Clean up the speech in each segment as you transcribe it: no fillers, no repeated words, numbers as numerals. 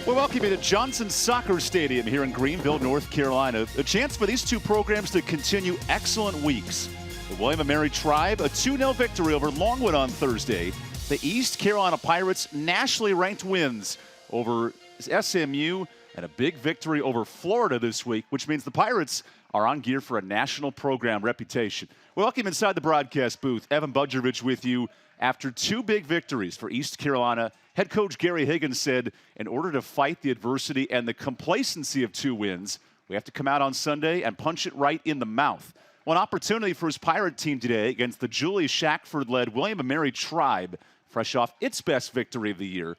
Well, welcome you to Johnson Soccer Stadium here in Greenville, North Carolina. A chance for these two programs to continue excellent weeks. The William & Mary Tribe, a 2-0 victory over Longwood on Thursday. The East Carolina Pirates, nationally ranked wins over SMU, and a big victory over Florida this week, which means the Pirates are on gear for a national program reputation. Welcome inside the broadcast booth. Evan Budjerovich with you. After two big victories for East Carolina, head coach Gary Higgins said, in order to fight the adversity and the complacency of two wins, we have to come out on Sunday and punch it right in the mouth. One opportunity for his Pirate team today against the Kaylie Shackford-led William & Mary Tribe, fresh off its best victory of the year.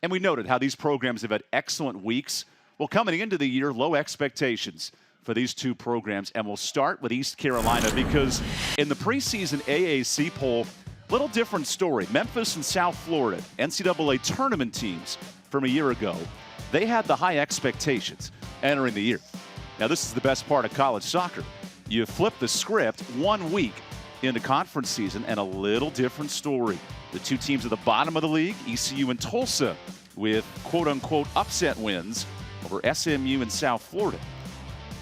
And we noted how these programs have had excellent weeks. Well, coming into the year, low expectations for these two programs. And we'll start with East Carolina because in the preseason AAC poll, little different story. Memphis and South Florida, NCAA tournament teams from a year ago, they had the high expectations entering the year. Now, this is the best part of college soccer. You flip the script 1 week into conference season and a little different story. The two teams at the bottom of the league, ECU and Tulsa, with quote-unquote upset wins over SMU and South Florida.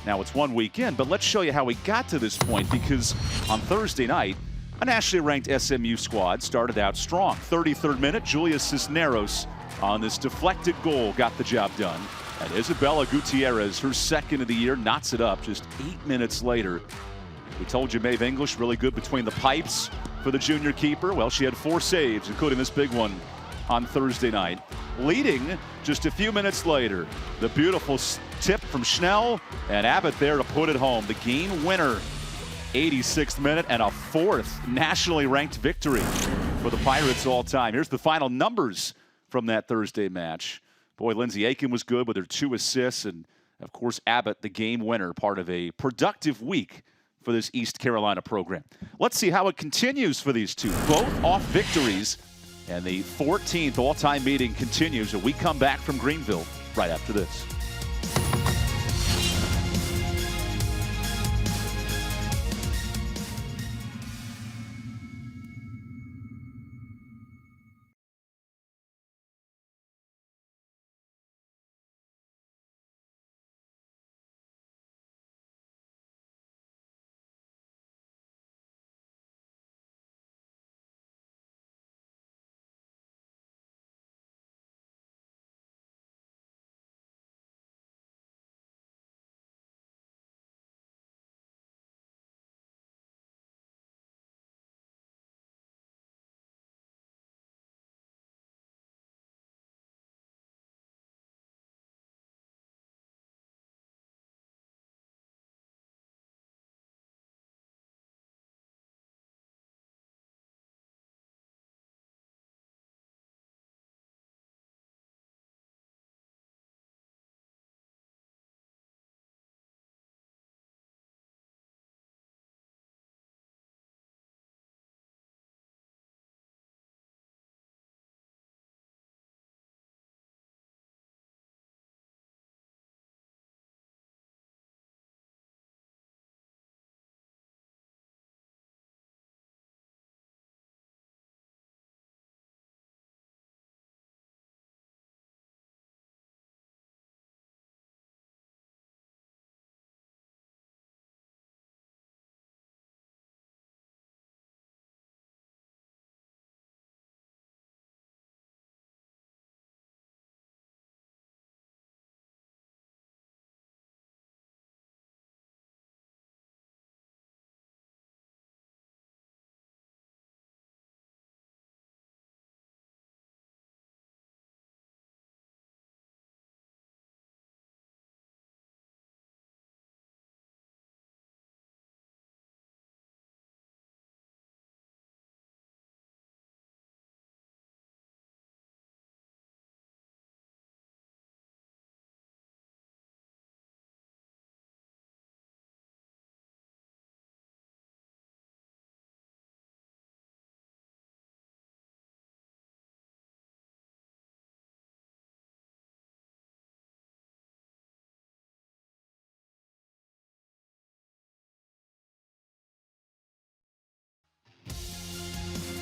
Now, it's 1 week in, but let's show you how we got to this point because on Thursday night, a nationally ranked SMU squad started out strong. 33rd minute, Julia Cisneros on this deflected goal got the job done. And Isabella Gutierrez, her second of the year, knots it up just 8 minutes later. We told you Maeve English really good between the pipes for the junior keeper. Well, she had 4 saves, including this big one on Thursday night. Leading just a few minutes later, the beautiful tip from Schnell and Abbott there to put it home. The game winner. 86th minute and a 4th nationally ranked victory for the Pirates all time. Here's the final numbers from that Thursday match. Boy, Lindsay Aiken was good with her 2 assists, and of course Abbott, the game winner, part of a productive week for this East Carolina program. Let's see how it continues for these two. Both off victories, and the 14th all-time meeting continues as we come back from Greenville right after this.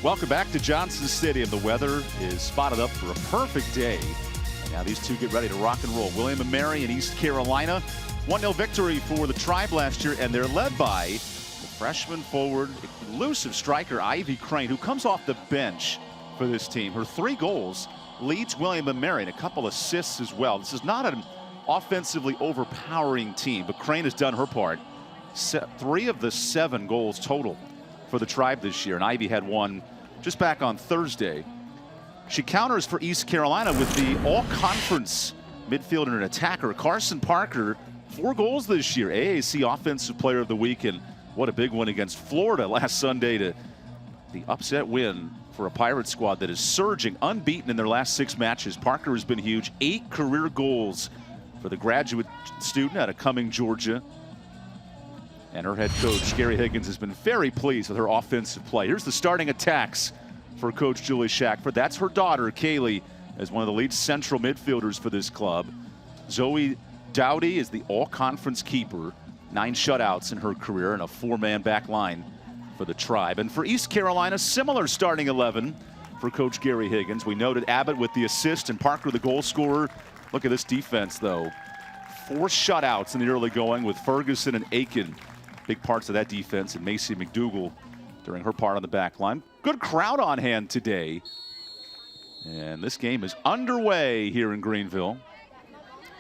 Welcome back to Johnson Stadium. The weather is spotted up for a perfect day Now these two get ready to rock and roll. William & Mary in East Carolina. 1-0 victory for the Tribe last year, and they're led by the freshman forward, elusive striker Ivy Crane, who comes off the bench for this team. Her 3 goals leads William & Mary, and a couple assists as well. This is not an offensively overpowering team, but Crane has done her part. 3 of the 7 goals total for the Tribe this year, and Ivy had one just back on Thursday. She counters for East Carolina with the all-conference midfielder and attacker, Carson Parker. 4 goals this year, AAC Offensive Player of the Week, and what a big one against Florida last Sunday to the upset win for a Pirate squad that is surging, unbeaten in their last 6 matches. Parker has been huge. 8 career goals for the graduate student out of Cumming, Georgia. And her head coach, Gary Higgins, has been very pleased with her offensive play. Here's the starting attacks for Coach Julie Shackford. That's her daughter, Kaylie, as one of the lead central midfielders for this club. Zoe Dowdy is the all-conference keeper. 9 shutouts in her career and a 4-man back line for the Tribe. And for East Carolina, similar starting 11 for Coach Gary Higgins. We noted Abbott with the assist and Parker the goal scorer. Look at this defense, though. 4 shutouts in the early going with Ferguson and Aiken. Big parts of that defense, and Macy McDougal during her part on the back line. Good crowd on hand today. And this game is underway here in Greenville.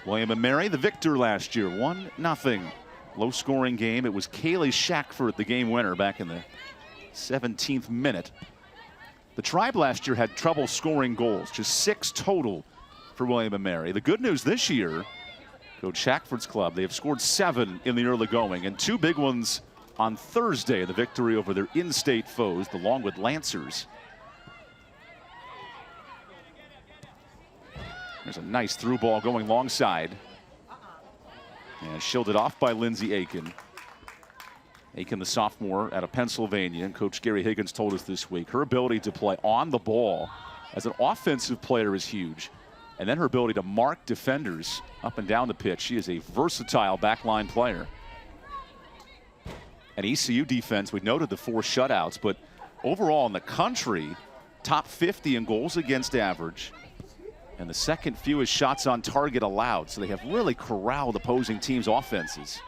William & Mary, the victor last year, 1-0. Low-scoring game. It was Kaylie Shackford, the game winner, back in the 17th minute. The Tribe last year had trouble scoring goals, just 6 total for William & Mary. The good news this year, Coach Shackford's club, they have scored 7 in the early going, and 2 big ones on Thursday, the victory over their in-state foes, the Longwood Lancers. There's a nice through ball going long side. And shielded off by Lindsay Aiken. Aiken, the sophomore out of Pennsylvania, and Coach Gary Higgins told us this week, her ability to play on the ball as an offensive player is huge. And then her ability to mark defenders up and down the pitch. She is a versatile backline player. And ECU defense, we noted the 4 shutouts, but overall in the country, top 50 in goals against average, and the second fewest shots on target allowed. So they have really corralled opposing teams' offenses.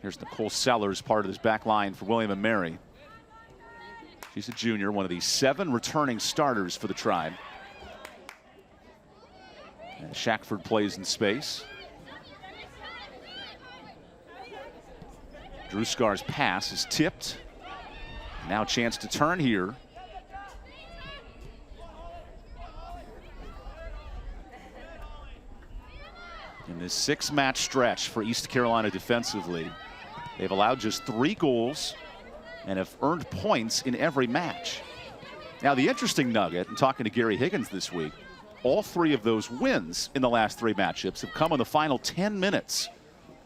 Here's Nicole Sellers, part of this back line for William & Mary. She's a junior, one of the 7 returning starters for the Tribe. And Shackford plays in space. Drew Scar's pass is tipped. Now a chance to turn here. In this 6-match stretch for East Carolina defensively, they've allowed just 3 goals and have earned points in every match. Now the interesting nugget, in talking to Gary Higgins this week, all 3 of those wins in the last 3 matchups have come in the final 10 minutes.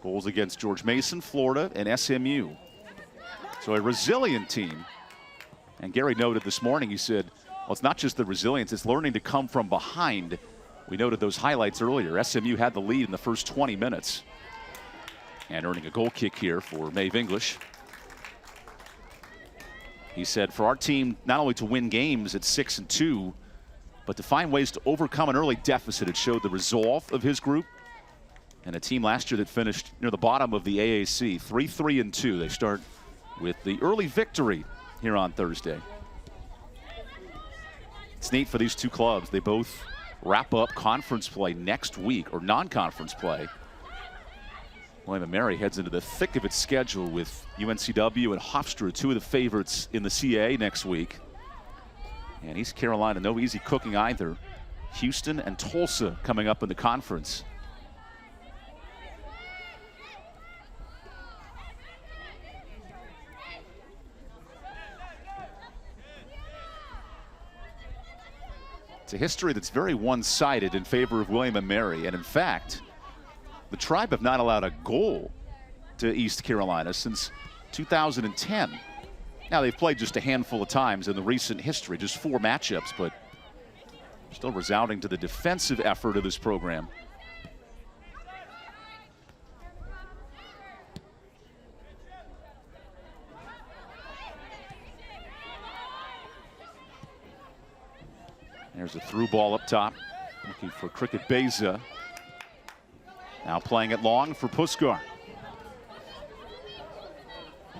Goals against George Mason, Florida, and SMU. So a resilient team. And Gary noted this morning, he said, well, it's not just the resilience, it's learning to come from behind. We noted those highlights earlier. SMU had the lead in the first 20 minutes. And earning a goal kick here for Maeve English. He said, for our team, not only to win games at 6-2, but to find ways to overcome an early deficit. It showed the resolve of his group. And a team last year that finished near the bottom of the AAC, 3-3-2. They start with the early victory here on Thursday. It's neat for these 2 clubs. They both wrap up conference play next week, or non-conference play. William & Mary heads into the thick of its schedule with UNCW and Hofstra, 2 of the favorites in the CA next week. And East Carolina, no easy cooking either. Houston and Tulsa coming up in the conference. It's a history that's very one-sided in favor of William & Mary. And in fact, the Tribe have not allowed a goal to East Carolina since 2010. Now, they've played just a handful of times in the recent history, just 4 matchups, but still resounding to the defensive effort of this program. There's a through ball up top, looking for Cricket Beza. Now playing it long for Puskar.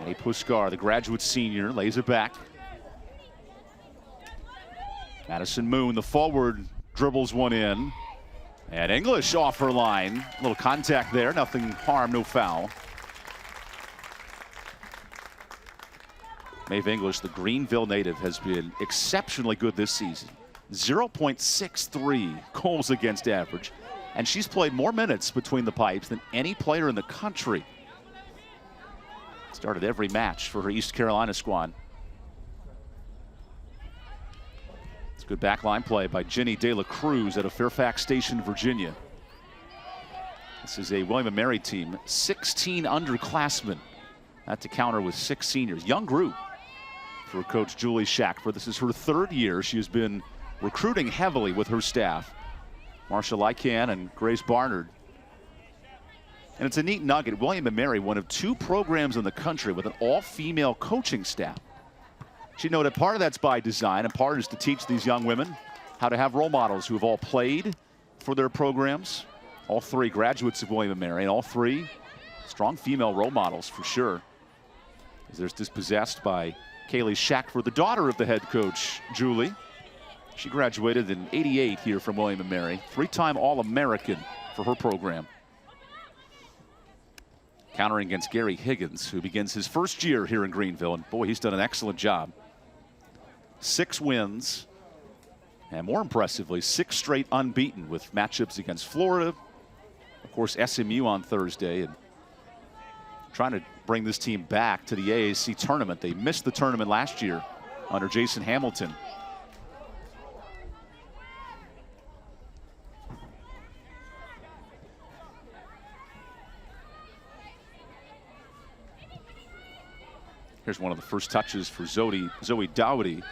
A Puskar, the graduate senior, lays it back. Madison Moon, the forward, dribbles one in. And English off her line. A little contact there, nothing harm, no foul. Maeve English, the Greenville native, has been exceptionally good this season. 0.63 goals against average. And she's played more minutes between the pipes than any player in the country. Started every match for her East Carolina squad. It's good backline play by Jenny De La Cruz out of Fairfax Station, Virginia. This is a William & Mary team, 16 underclassmen. That to counter with 6 seniors. Young group for Coach Kaylie Shackford. This is her 3rd year. She has been recruiting heavily with her staff. Marsha Lycan and Grace Barnard. And it's a neat nugget. William & Mary, one of 2 programs in the country with an all-female coaching staff. She noted part of that's by design, and part is to teach these young women how to have role models who have all played for their programs. All 3 graduates of William & Mary, and all 3 strong female role models for sure. As they're dispossessed by Kaylie Shackford, the daughter of the head coach, Julie. She graduated in '88 here from William & Mary. 3-time All-American for her program. Countering against Gary Higgins, who begins his 1st year here in Greenville. And boy, he's done an excellent job. 6 wins. And more impressively, 6 straight unbeaten with matchups against Florida. Of course, SMU on Thursday. And trying to bring this team back to the AAC tournament. They missed the tournament last year under Jason Hamilton. Here's one of the first touches for Zoe Dowdy.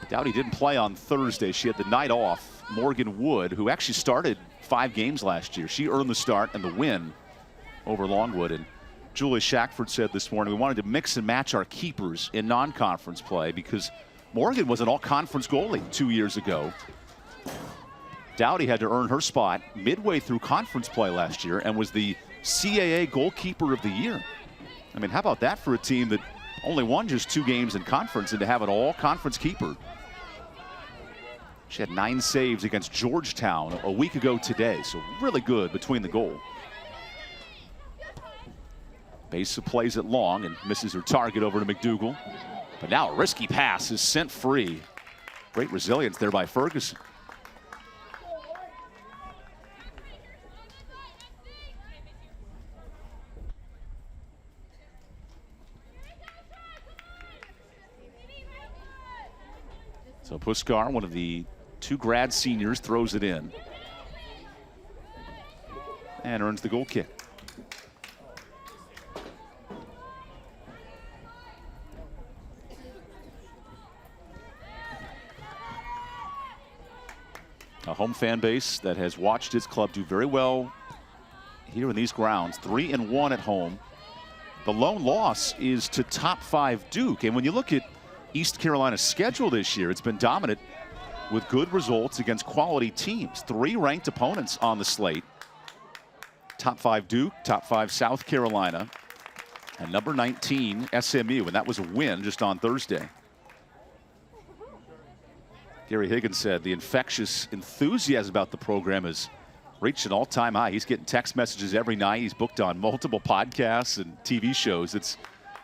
Dowdy didn't play on Thursday. She had the night off. Morgan Wood, who actually started 5 games last year, she earned the start and the win over Longwood. And Julie Shackford said this morning, we wanted to mix and match our keepers in non-conference play because Morgan was an all-conference goalie 2 years ago. Dowdy had to earn her spot midway through conference play last year and was the CAA goalkeeper of the year. I mean, how about that for a team that only won just 2 games in conference and to have an all-conference keeper? She had 9 saves against Georgetown a week ago today, so really good between the goal. Beza plays it long and misses her target over to McDougal. But now a risky pass is sent free. Great resilience there by Ferguson. So Puskar, one of the 2 grad seniors, throws it in and earns the goal kick. A home fan base that has watched its club do very well here in these grounds. 3-1 at home. The lone loss is to top 5 Duke. And when you look at East Carolina's schedule this year, it's been dominant with good results against quality teams. 3 ranked opponents on the slate. Top 5 Duke, top 5 South Carolina, and number 19 SMU, and that was a win just on Thursday. Gary Higgins said the infectious enthusiasm about the program has reached an all-time high. He's getting text messages every night. He's booked on multiple podcasts and TV shows. It's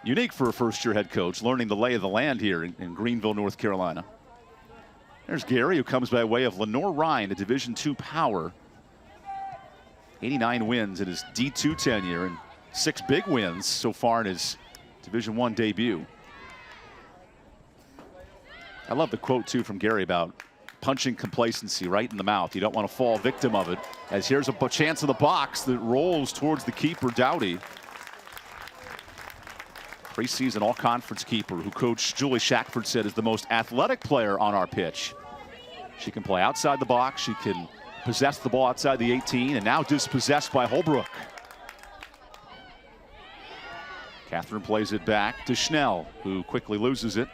unique for a first-year head coach, learning the lay of the land here in Greenville, North Carolina. There's Gary, who comes by way of Lenore Ryan, a Division II power. 89 wins in his D2 tenure and 6 big wins so far in his Division I debut. I love the quote, too, from Gary about punching complacency right in the mouth. You don't want to fall victim of it, as here's a chance in the box that rolls towards the keeper, Dowdy. Preseason all-conference keeper who Coach Julie Shackford said is the most athletic player on our pitch. She can play outside the box. She can possess the ball outside the 18, and now dispossessed by Holbrook. Catherine plays it back to Schnell, who quickly loses it.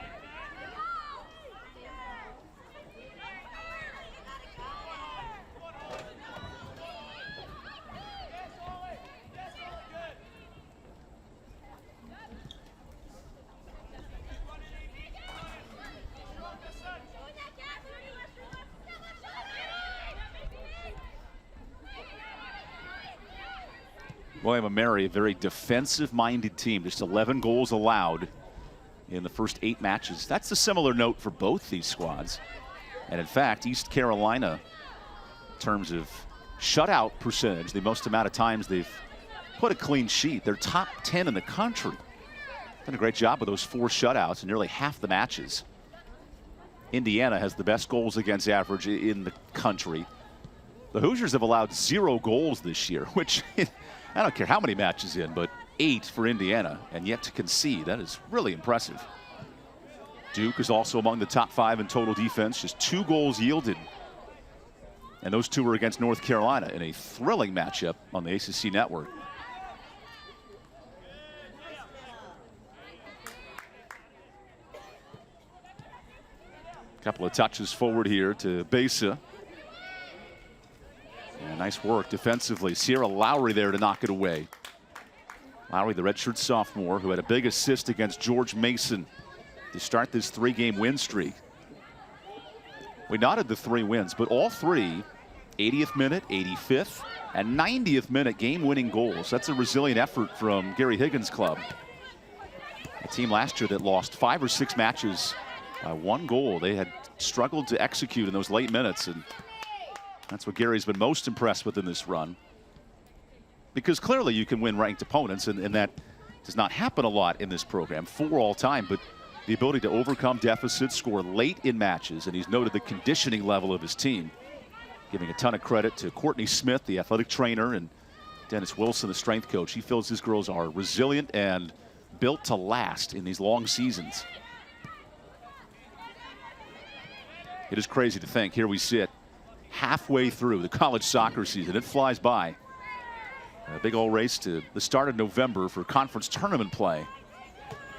William & Mary, a very defensive-minded team. Just 11 goals allowed in the first 8 matches. That's a similar note for both these squads. And in fact, East Carolina, in terms of shutout percentage, the most amount of times they've put a clean sheet, they're top 10 in the country. Done a great job with those 4 shutouts in nearly half the matches. Indiana has the best goals against average in the country. The Hoosiers have allowed 0 goals this year, which I don't care how many matches in, but 8 for Indiana, and yet to concede. That is really impressive. Duke is also among the top 5 in total defense, just 2 goals yielded. And those 2 were against North Carolina in a thrilling matchup on the ACC network. Couple of touches forward here to Besa. Yeah, nice work defensively. Sierra Lowry there to knock it away. Lowry, the redshirt sophomore, who had a big assist against George Mason to start this 3-game win streak. We noted the 3 wins, but all 3, 80th minute, 85th, and 90th minute game-winning goals. That's a resilient effort from Gary Higgins' club. A team last year that lost 5 or 6 matches by 1 goal. They had struggled to execute in those late minutes, and that's what Gary's been most impressed with in this run. Because clearly you can win ranked opponents, and that does not happen a lot in this program. 4 all time, but the ability to overcome deficits, score late in matches, and he's noted the conditioning level of his team. Giving a ton of credit to Courtney Smith, the athletic trainer, and Dennis Wilson, the strength coach. He feels his girls are resilient and built to last in these long seasons. It is crazy to think, here we sit halfway through the college soccer season. It flies by. A big old race to the start of November for conference tournament play.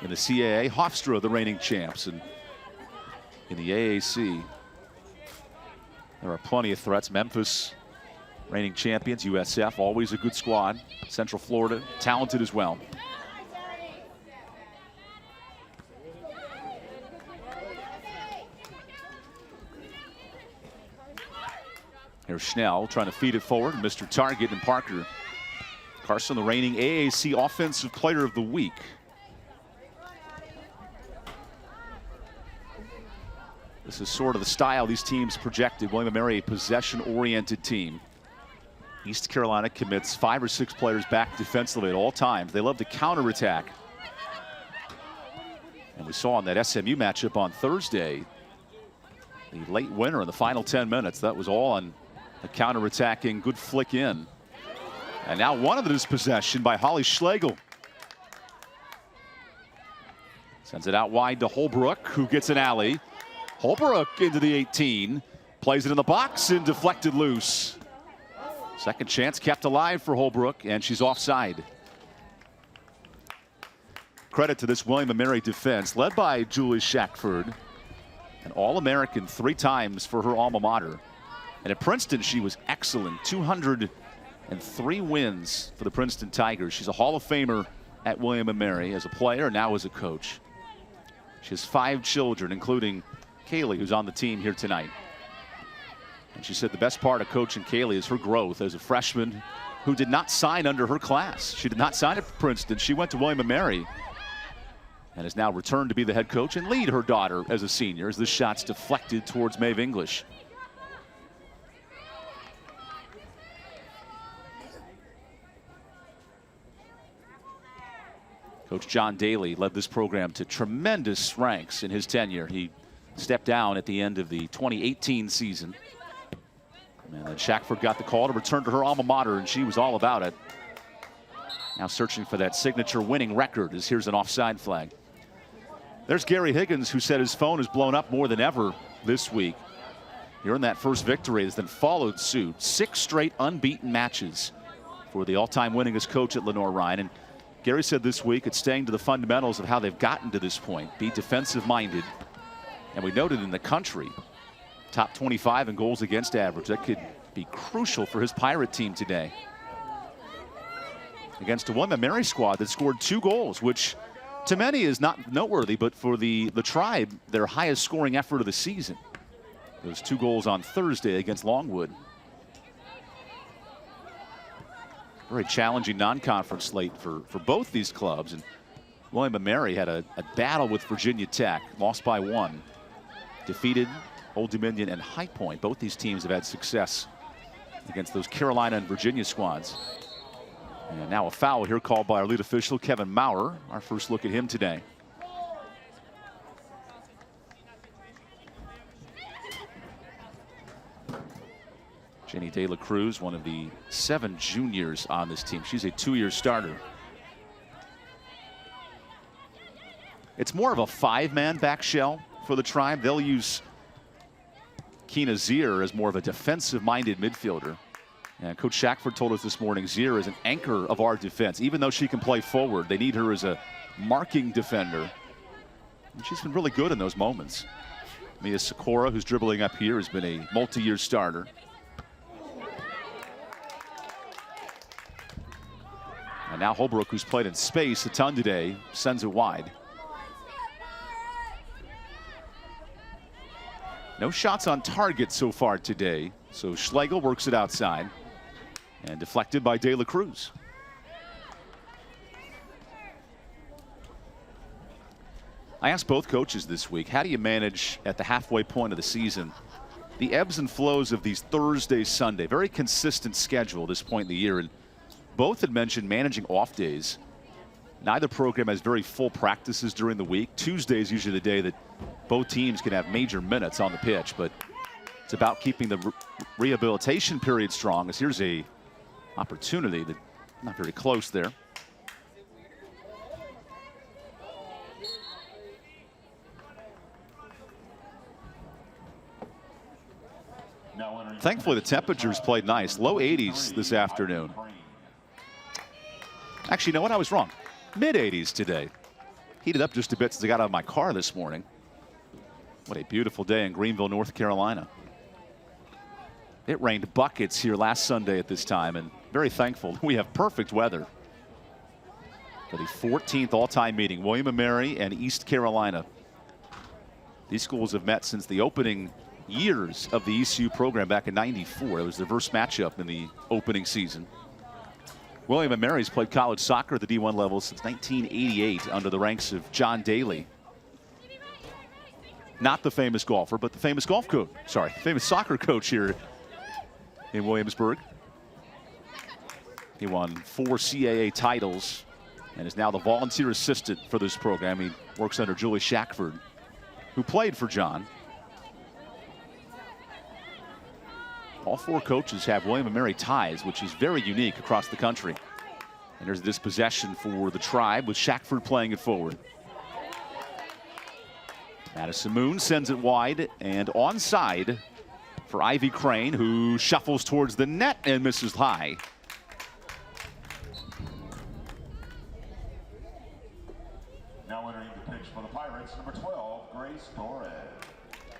In the CAA, Hofstra, the reigning champs, and in the AAC, there are plenty of threats. Memphis, reigning champions. USF, always a good squad. Central Florida, talented as well. Here's Schnell trying to feed it forward. Mr. Target and Parker. Carson, the reigning AAC Offensive Player of the Week. This is sort of the style these teams projected. William & Mary, a possession-oriented team. East Carolina commits 5 or 6 players back defensively at all times. They love to counterattack. And we saw in that SMU matchup on Thursday, the late winner in the final 10 minutes, that was all on a counterattacking, good flick in. And now one of it is possession by Holly Schlegel. Sends it out wide to Holbrook, who gets an alley. Holbrook into the 18, plays it in the box and deflected loose. Second chance kept alive for Holbrook, and she's offside. Credit to this William & Mary defense, led by Kaylie Shackford, an All-American 3 times for her alma mater. And at Princeton, she was excellent. 203 wins for the Princeton Tigers. She's a Hall of Famer at William & Mary as a player, now as a coach. She has 5 children, including Kaylie, who's on the team here tonight. And she said the best part of coaching Kaylie is her growth as a freshman who did not sign under her class. She did not sign at Princeton. She went to William & Mary and has now returned to be the head coach and lead her daughter as a senior as this shot's deflected towards Maeve English. Coach John Daly led this program to tremendous ranks in his tenure. He stepped down at the end of the 2018 season. And then Shackford got the call to return to her alma mater, and she was all about it. Now searching for that signature winning record, as here's an offside flag. There's Gary Higgins, who said his phone has blown up more than ever this week. He earned that first victory, has then followed suit. 6 straight unbeaten matches for the all-time winningest coach at Lenoir-Rhyne. And Gary said this week it's staying to the fundamentals of how they've gotten to this point, be defensive-minded. And we noted in the country, top 25 in goals against average. That could be crucial for his Pirate team today. Against a William & Mary squad that scored 2 goals, which to many is not noteworthy, but for the Tribe, their highest scoring effort of the season. Those 2 goals on Thursday against Longwood. Very challenging non-conference slate for both these clubs. And William & Mary had a battle with Virginia Tech, lost by 1. Defeated Old Dominion and High Point. Both these teams have had success against those Carolina and Virginia squads. And now a foul here called by our lead official, Kevin Maurer. Our first look at him today. Jenny De La Cruz, one of the 7 juniors on this team. She's a 2-year starter. It's more of a 5-man back shell for the Tribe. They'll use Keena Zier as more of a defensive-minded midfielder. And Coach Shackford told us this morning, Zier is an anchor of our defense. Even though she can play forward, they need her as a marking defender. And she's been really good in those moments. Mia Sikora, who's dribbling up here, has been a multi-year starter. And now Holbrook, who's played in space a ton today, sends it wide. No shots on target so far today. So Schlegel works it outside. And deflected by De La Cruz. I asked both coaches this week, how do you manage at the halfway point of the season the ebbs and flows of these Thursday, Sunday? Very consistent schedule at this point in the year. And both had mentioned managing off days. Neither program has very full practices during the week. Tuesday is usually the day that both teams can have major minutes on the pitch, but it's about keeping the rehabilitation period strong, as here's a opportunity that not very close there. Thankfully, the temperatures played nice. Low 80s this afternoon. Actually, you know what? I was wrong. Mid 80s today. Heated up just a bit since I got out of my car this morning. What a beautiful day in Greenville, North Carolina. It rained buckets here last Sunday at this time, and very thankful we have perfect weather for the 14th all-time meeting. William & Mary and East Carolina. These schools have met since the opening years of the ECU program back in '94. It was their first matchup in the opening season. William & Mary's played college soccer at the D1 level since 1988 under the ranks of John Daly. Not the famous golfer, but the famous golf coach. Sorry, famous soccer coach here in Williamsburg. He won 4 CAA titles and is now the volunteer assistant for this program. He works under Kaylie Shackford, who played for John. All 4 coaches have William & Mary ties, which is very unique across the country. And there's this possession for the Tribe with Shackford playing it forward. Madison Moon sends it wide and onside for Ivy Crane, who shuffles towards the net and misses high. Now entering the pitch for the Pirates, number 12, Grace Torres.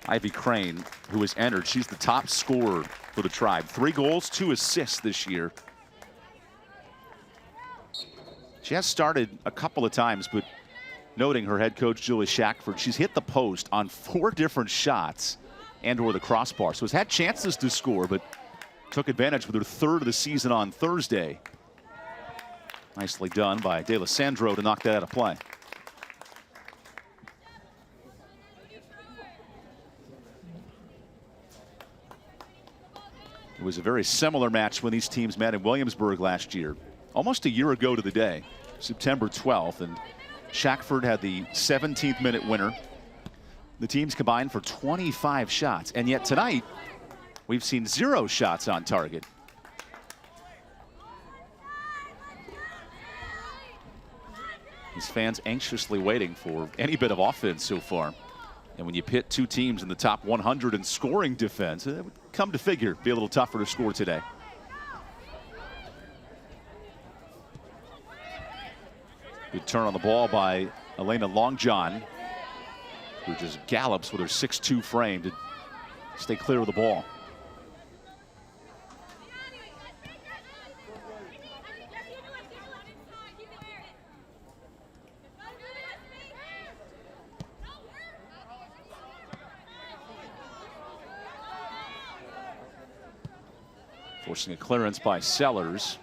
Ivy Crane, who has entered, she's the top scorer for the Tribe. 3 goals, 2 assists this year. She has started a couple of times, but noting her head coach, Kaylie Shackford, she's hit the post on 4 different shots and or the crossbar. So has had chances to score, but took advantage with her 3rd of the season on Thursday. Nicely done by D'Alessandro to knock that out of play. It was a very similar match when these teams met in Williamsburg last year, almost a year ago to the day, September 12th, and Shackford had the 17th minute winner. The teams combined for 25 shots, and yet tonight we've seen 0 shots on target. These fans anxiously waiting for any bit of offense so far. And when you pit 2 teams in the top 100 in scoring defense, it would come to figure be a little tougher to score today. Good turn on the ball by Elena Longjohn, who just gallops with her 6'2" frame to stay clear of the ball. Forcing a clearance by Sellers.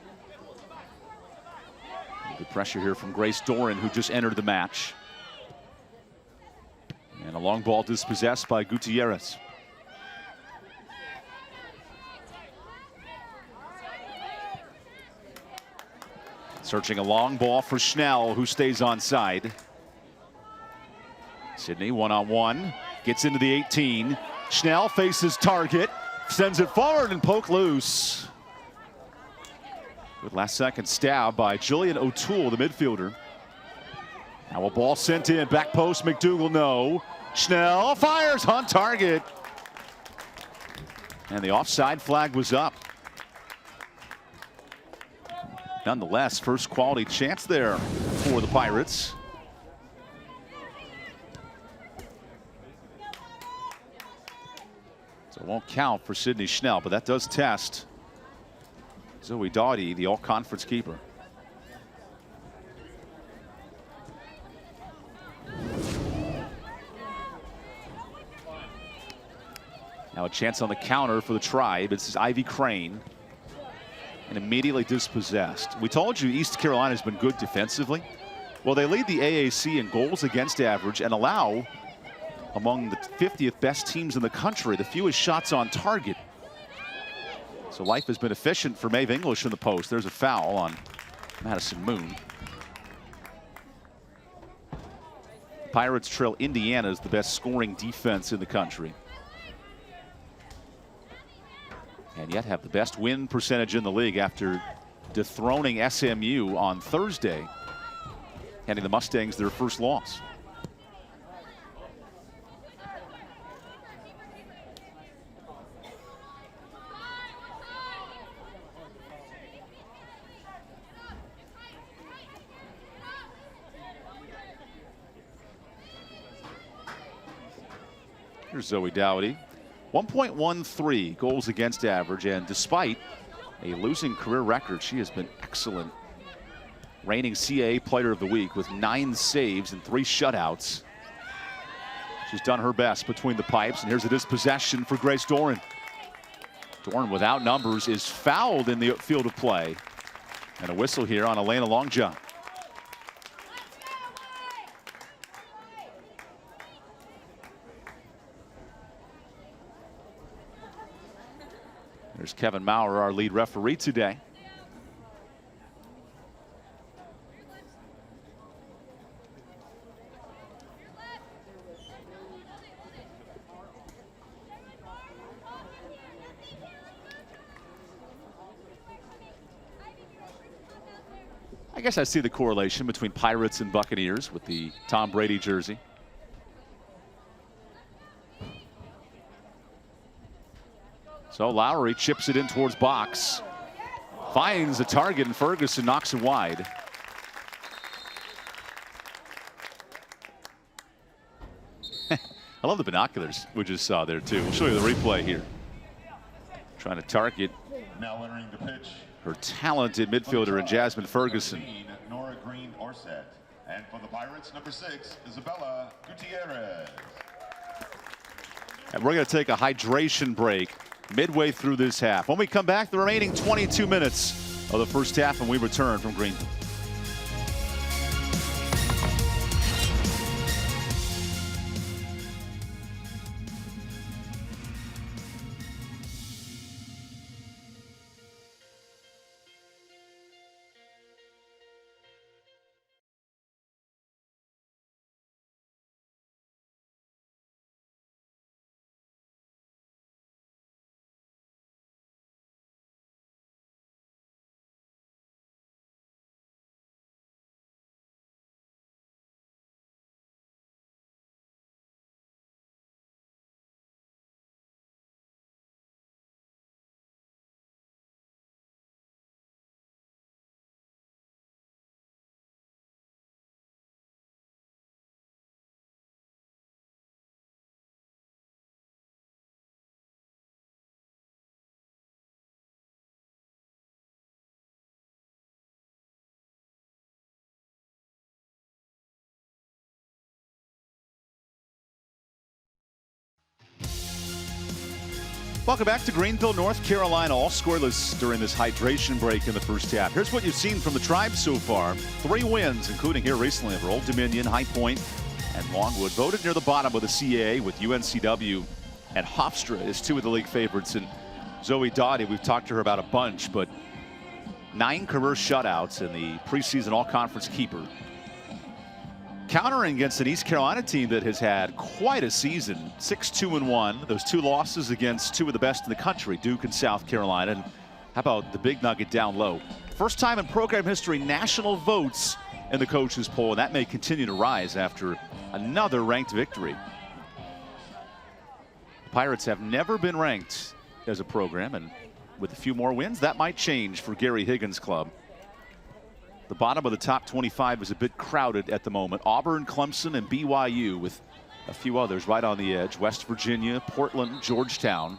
Pressure here from Grace Doran, who just entered the match. And a long ball dispossessed by Gutierrez. Searching a long ball for Schnell, who stays on side. Sydney one-on-one, gets into the 18. Schnell faces target, sends it forward and poke loose. Good last second stab by Jillian O'Toole, the midfielder. Now a ball sent in, back post, McDougal, no. Schnell fires on target. And the offside flag was up. Nonetheless, first quality chance there for the Pirates. So it won't count for Sydney Schnell, but that does test Zoe Doughty, the all-conference keeper. Now a chance on the counter for the Tribe. It's Ivy Crane. And immediately dispossessed. We told you East Carolina's been good defensively. Well, they lead the AAC in goals against average and allow among the 50th best teams in the country, the fewest shots on target. So life has been efficient for Maeve English in the post. There's a foul on Madison Moon. Pirates trail Indiana as the best scoring defense in the country. And yet have the best win percentage in the league after dethroning SMU on Thursday, handing the Mustangs their first loss. Here's Zoe Doughty. 1.13 goals against average, and despite a losing career record, she has been excellent. Reigning CAA Player of the Week with 9 saves and 3 shutouts. She's done her best between the pipes, and here's a dispossession for Grace Doran. Doran, without numbers, is fouled in the field of play. And a whistle here on Elena Longjohn. There's Kevin Maurer, our lead referee today. I guess I see the correlation between Pirates and Buccaneers with the Tom Brady jersey. So Lowry chips it in towards box. Finds a target and Ferguson knocks it wide. I love the binoculars we just saw there too. We'll show you the replay here. Trying to target Now entering the pitch, her talented midfielder in Jasmine Ferguson. Nora Green Orset. And for the Pirates, number 6, Isabella Gutierrez. And we're going to take a hydration break midway through this half. When we come back, the remaining 22 minutes of the first half, and we return from Greenville. Welcome back to Greenville, North Carolina. All scoreless during this hydration break in the first half. Here's what you've seen from the Tribe so far. 3 wins, including here recently over Old Dominion, High Point, and Longwood. Voted near the bottom of the CAA with UNCW and Hofstra as 2 of the league favorites. And Zoe Dottie, we've talked to her about a bunch, but 9 career shutouts and the preseason all-conference keeper. Countering against an East Carolina team that has had quite a season, 6-2-1. Those 2 losses against 2 of the best in the country, Duke and South Carolina. And how about the big nugget down low? First time in program history, national votes in the coaches poll, and that may continue to rise after another ranked victory. Pirates have never been ranked as a program, and with a few more wins, that might change for Gary Higgins' club. The bottom of the top 25 is a bit crowded at the moment. Auburn, Clemson, and BYU with a few others right on the edge. West Virginia, Portland, Georgetown.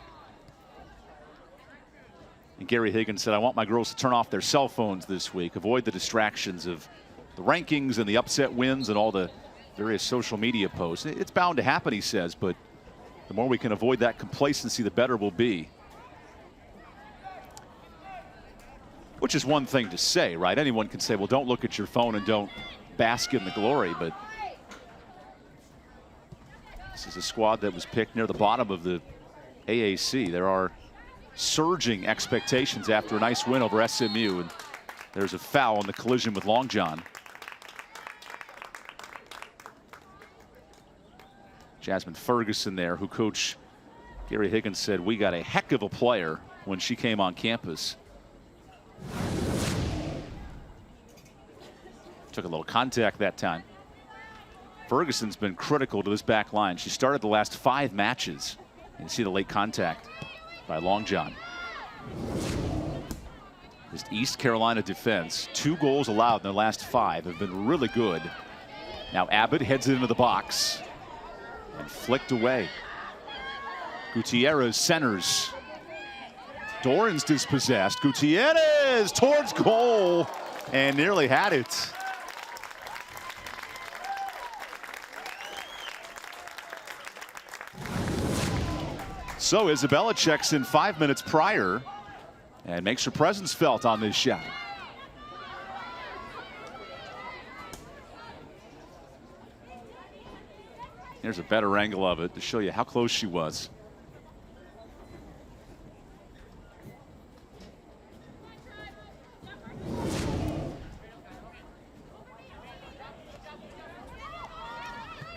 And Gary Higgins said, I want my girls to turn off their cell phones this week. Avoid the distractions of the rankings and the upset wins and all the various social media posts. It's bound to happen, he says, but the more we can avoid that complacency, the better we'll be. Which is one thing to say, right? Anyone can say, well, don't look at your phone and don't bask in the glory, but this is a squad that was picked near the bottom of the AAC. There are surging expectations after a nice win over SMU, and there's a foul on the collision with Longjohn. Jasmine Ferguson there, who Coach Gary Higgins said, we got a heck of a player when she came on campus. Took a little contact that time. Ferguson's been critical to this back line. She started the last 5 matches. You see the late contact by Longjohn. This East Carolina defense, 2 goals allowed in their last 5, have been really good. Now Abbott heads it into the box and flicked away. Gutierrez centers. Doran's dispossessed. Gutierrez towards goal and nearly had it. So Isabella checks in 5 minutes prior and makes her presence felt on this shot. Here's a better angle of it to show you how close she was.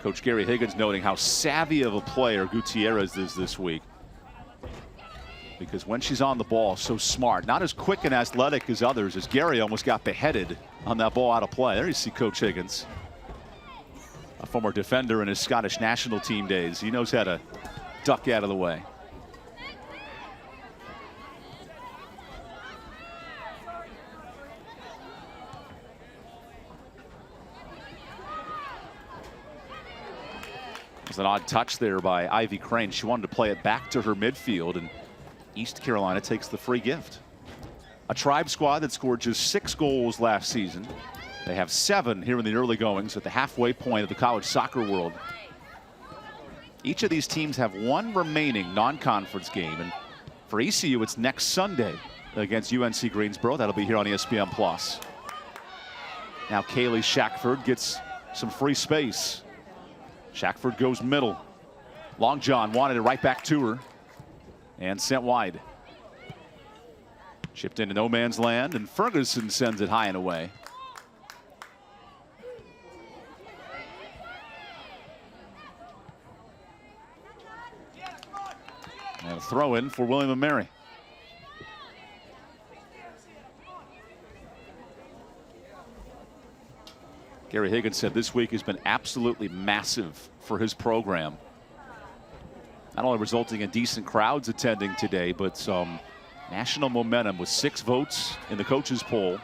Coach Gary Higgins noting how savvy of a player Gutierrez is this week. Because when she's on the ball, so smart. Not as quick and athletic as others, as Gary almost got beheaded on that ball out of play. There you see Coach Higgins, a former defender in his Scottish national team days. He knows how to duck out of the way. An odd touch there by Ivy Crane. She wanted to play it back to her midfield, and East Carolina takes the free gift. A Tribe squad that scored just 6 goals last season. They have 7 here in the early goings at the halfway point of the college soccer world. Each of these teams have 1 remaining non-conference game, and for ECU it's next Sunday against UNC Greensboro. That'll be here on ESPN+. Now Kaylie Shackford gets some free space. Shackford goes middle. Longjohn wanted it right back to her and sent wide. Chipped into no man's land, and Ferguson sends it high and away. And a throw in for William & Mary. Gary Higgins said this week has been absolutely massive for his program. Not only resulting in decent crowds attending today, but some national momentum with 6 votes in the coaches poll.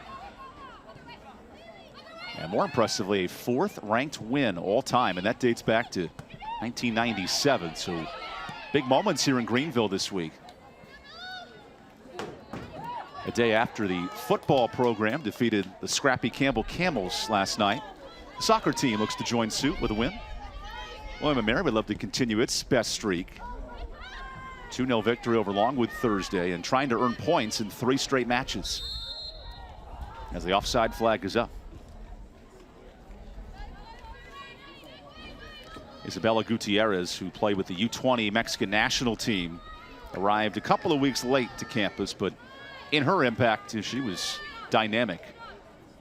And more impressively, a 4th ranked win all time, and that dates back to 1997. So big moments here in Greenville this week. A day after the football program defeated the scrappy Campbell Camels last night. The soccer team looks to join suit with a win. William & Mary would love to continue its best streak. 2-0 victory over Longwood Thursday and trying to earn points in 3 straight matches. As the offside flag is up. Isabella Gutierrez, who played with the U20 Mexican national team, arrived a couple of weeks late to campus, but in her impact, she was dynamic.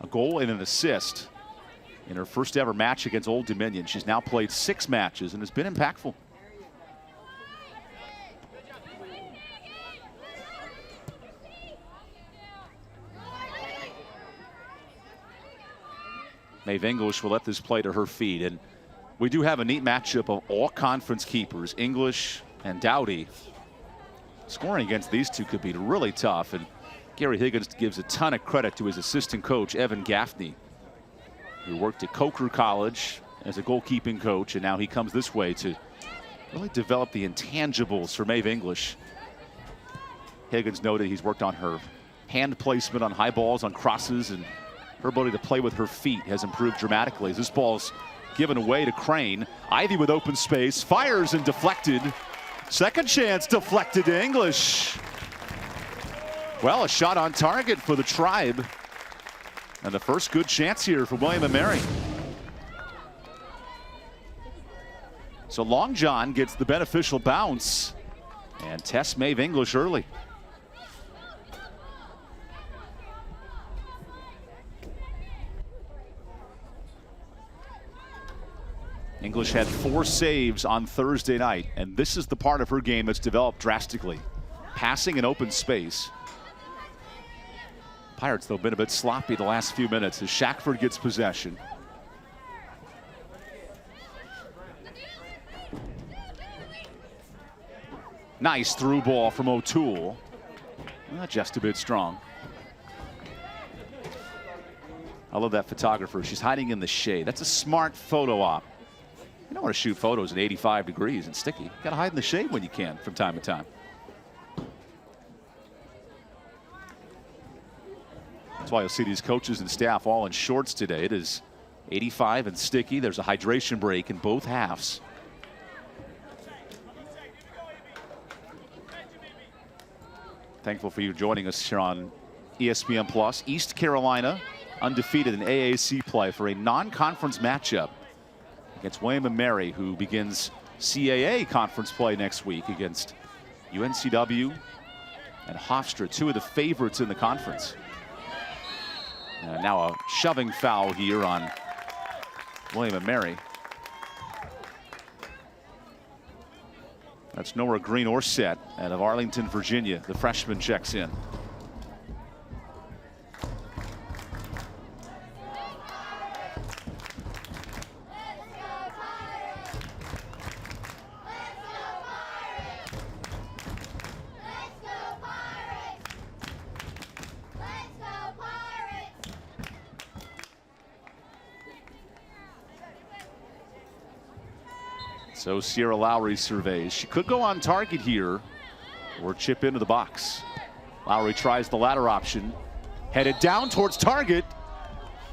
A goal and an assist in her first ever match against Old Dominion. She's now played 6 matches and has been impactful. Maeve English will let this play to her feet, and we do have a neat matchup of all conference keepers, English and Dowdy. Scoring against these two could be really tough, and Gary Higgins gives a ton of credit to his assistant coach, Evan Gaffney, who worked at Coker College as a goalkeeping coach, and now he comes this way to really develop the intangibles for Maeve English. Higgins noted he's worked on her hand placement on high balls, on crosses, and her ability to play with her feet has improved dramatically. As this ball's given away to Crane. Ivy with open space, fires and deflected. Second chance deflected to English. Well, a shot on target for the Tribe. And the first good chance here for William & Mary. So Longjohn gets the beneficial bounce and tests Maeve English early. English had 4 saves on Thursday night, and this is the part of her game that's developed drastically. Passing in open space. Pirates, though, been a bit sloppy the last few minutes as Shackford gets possession. Nice through ball from O'Toole. Just a bit strong. I love that photographer. She's hiding in the shade. That's a smart photo op. You don't want to shoot photos at 85 degrees and sticky. You got to hide in the shade when you can from time to time. That's why you'll see these coaches and staff all in shorts today. It is 85 and sticky. There's a hydration break in both halves. Thankful for you joining us here on ESPN Plus. East Carolina undefeated in AAC play for a non-conference matchup against William & Mary, who begins CAA conference play next week against UNCW and Hofstra, 2 of the favorites in the conference. Now a shoving foul here on William & Mary. That's Nora Green Orset out of Arlington, Virginia. The freshman checks in. So Sierra Lowry surveys. She could go on target here or chip into the box. Lowry tries the latter option. Headed down towards target.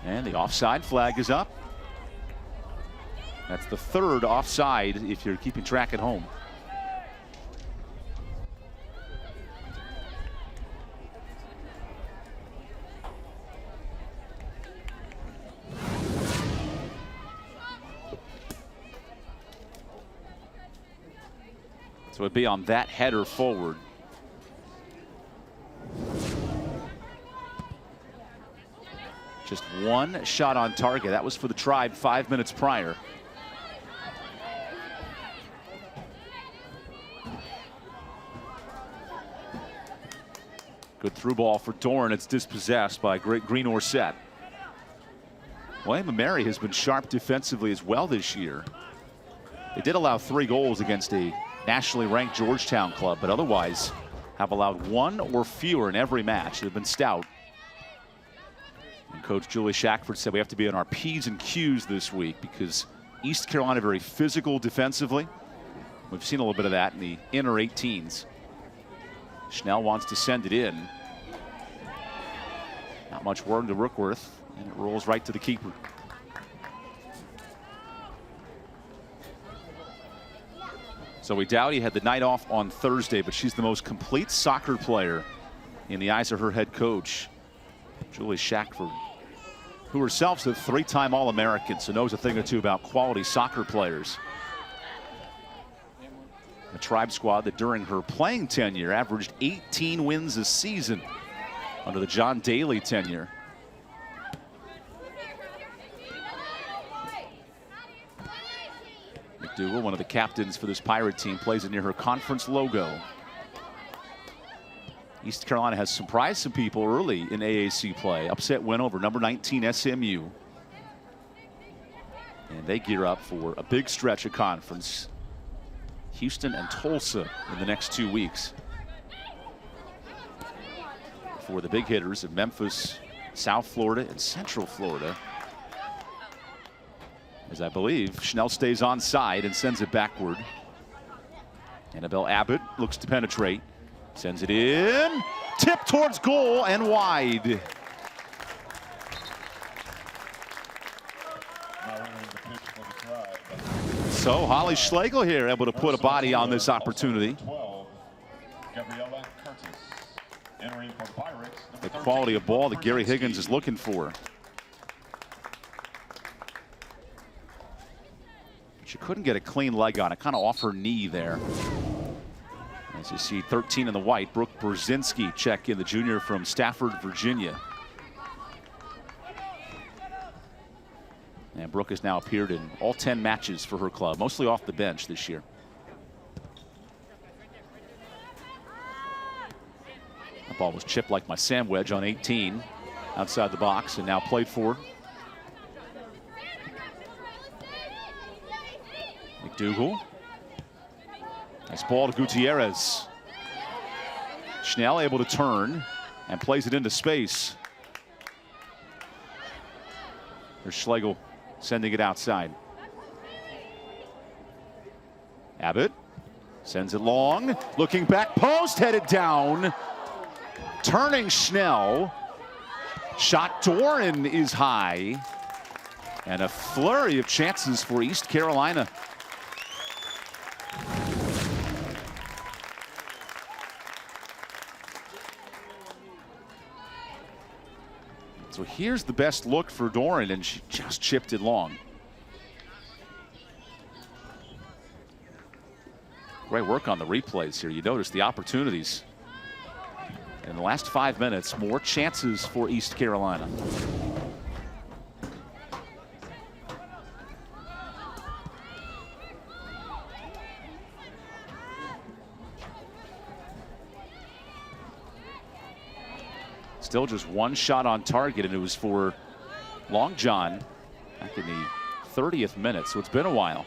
And the offside flag is up. That's the 3rd offside if you're keeping track at home. So it'd be on that header forward. Just 1 shot on target. That was for the Tribe 5 minutes prior. Good through ball for Dorn. It's dispossessed by Green Orset. William & Mary has been sharp defensively as well this year. They did allow 3 goals against a nationally ranked Georgetown club, but otherwise have allowed 1 or fewer in every match. They've been stout. And Coach Julie Shackford said we have to be on our P's and Q's this week because East Carolina very physical defensively. We've seen a little bit of that in the inner 18s. Schnell wants to send it in. Not much work to Rookworth, and it rolls right to the keeper. Zoe Dowdy had the night off on Thursday, but she's the most complete soccer player in the eyes of her head coach, Kaylie Shackford, who herself's a 3-time All-American, so knows a thing or two about quality soccer players. A Tribe squad that during her playing tenure averaged 18 wins a season under the John Daly tenure. McDougal, one of the captains for this Pirate team, plays it near her conference logo. East Carolina has surprised some people early in AAC play. Upset win over number 19 SMU. And they gear up for a big stretch of conference. Houston and Tulsa in the next 2 weeks. For the big hitters of Memphis, South Florida, and Central Florida. As I believe Schnell stays on side and sends it backward. Annabelle Abbott looks to penetrate. Sends it in. Tip towards goal and wide. So Holly Schlegel here able to put a body on this opportunity. The quality of ball that Gary Higgins is looking for. She couldn't get a clean leg on it, kind of off her knee there. As you see, 13 in the white, Brooke Brzezinski check in, the junior from Stafford, Virginia. And Brooke has now appeared in all 10 matches for her club, mostly off the bench this year. That ball was chipped like my sandwich on 18 outside the box and now played for. McDougal. Nice ball to Gutierrez. Schnell able to turn and plays it into space. There's Schlegel sending it outside. Abbott sends it long, looking back post, headed down. Turning Schnell. Shot Doran is high. And a flurry of chances for East Carolina. So here's the best look for Doran, and she just chipped it long. Great work on the replays here. You notice the opportunities. In the last 5 minutes, more chances for East Carolina. Still just one shot on target, and it was for Longjohn back in the 30th minute, so it's been a while.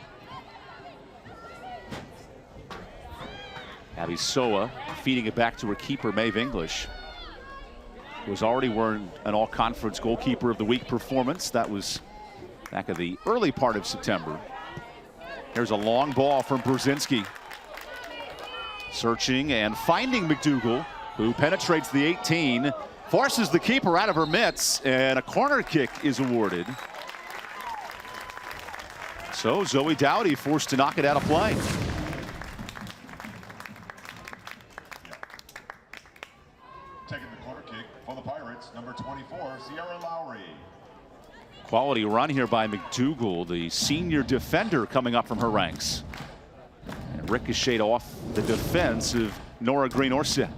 Abby Soa feeding it back to her keeper, Maeve English, who has already earned an all-conference goalkeeper of the week performance. That was back in the early part of September. Here's a long ball from Brzezinski. Searching and finding McDougal, who penetrates the 18. Forces the keeper out of her mitts, and a corner kick is awarded. So Zoe Dowdy forced to knock it out of play. Taking the corner kick for the Pirates, number 24, Sierra Lowry. Quality run here by McDougal, the senior defender coming up from her ranks. And ricocheted off the defense of Nora Green-Orset.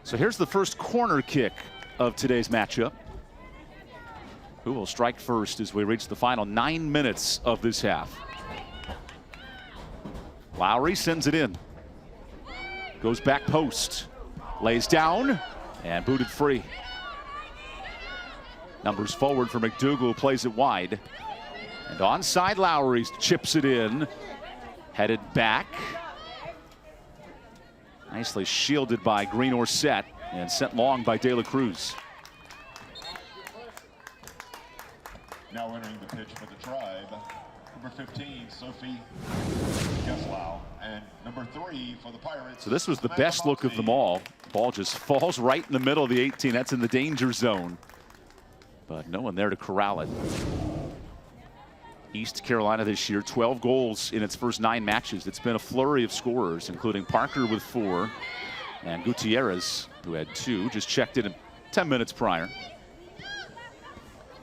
So here's the first corner kick of today's matchup. Who will strike first as we reach the final 9 minutes of this half? Lowry sends it in. Goes back post. Lays down and booted free. Numbers forward for McDougal, who plays it wide. And onside Lowry chips it in. Headed back. Nicely shielded by Green-Orset and sent long by De La Cruz. Now entering the pitch for the Tribe, number 15, Sophie Geslau, and number 3 for the Pirates. So this was the best look of them all. Ball just falls right in the middle of the 18. That's in the danger zone, but no one there to corral it. East Carolina this year, 12 goals in its first 9 matches. It's been a flurry of scorers, including Parker with 4, and Gutierrez, who had 2, just checked in 10 minutes prior.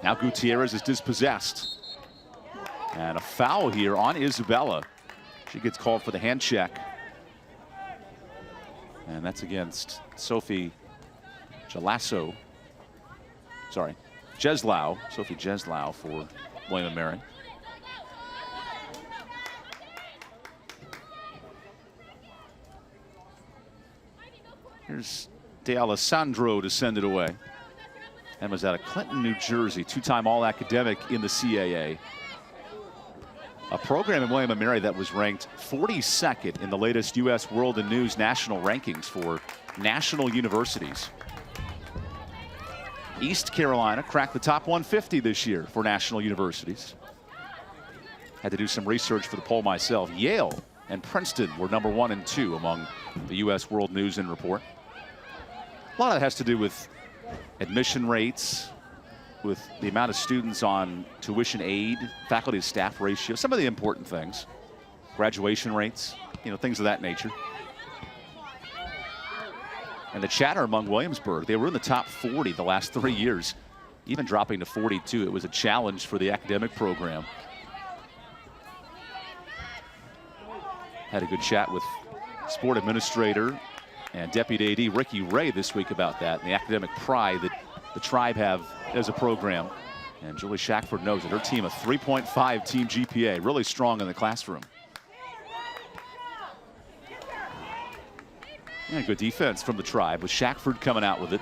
Now Gutierrez is dispossessed. And a foul here on Isabella. She gets called for the hand check. And that's against Sophie Geslau. Sorry, Geslau. Sophie Geslau for William & Mary. Here's D'Alessandro to send it away. And was out of Clinton, New Jersey, 2-time All-Academic in the CAA. A program in William & Mary that was ranked 42nd in the latest U.S. World and News national rankings for national universities. East Carolina cracked the top 150 this year for national universities. Had to do some research for the poll myself. Yale and Princeton were number 1 and 2 among the U.S. World News and Report. A lot of that has to do with admission rates, with the amount of students on tuition aid, faculty to staff ratio, some of the important things, graduation rates, you know, things of that nature. And the chatter among Williamsburg, they were in the top 40 the last 3 years, even dropping to 42. It was a challenge for the academic program. Had a good chat with sport administrator and Deputy AD Ricky Ray this week about that and the academic pride that the Tribe have as a program. And Julie Shackford knows that her team a 3.5 team GPA, really strong in the classroom. Yeah, good defense from the Tribe with Shackford coming out with it.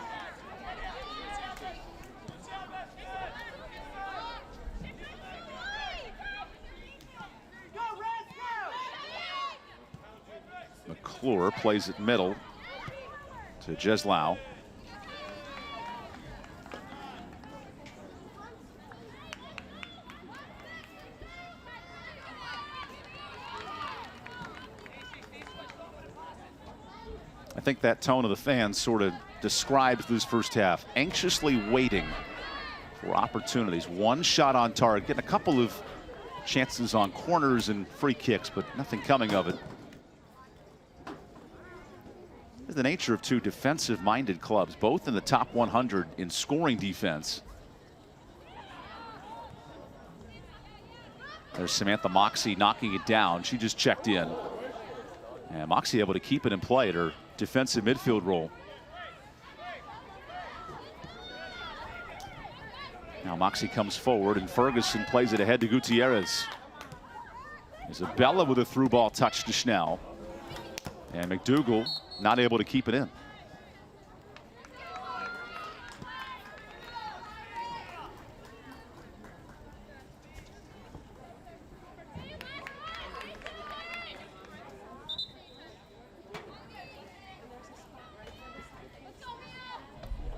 McClure plays it middle to Geslau. I think that tone of the fans sort of describes this first half. Anxiously waiting for opportunities. One shot on target, getting a couple of chances on corners and free kicks, but nothing coming of it. This is the nature of 2 defensive-minded clubs, both in the top 100 in scoring defense. There's Samantha Moxie knocking it down. She just checked in. And Moxie able to keep it in play at her defensive midfield role. Now Moxie comes forward and Ferguson plays it ahead to Gutierrez. Isabella with a through ball touch to Schnell. And McDougal not able to keep it in.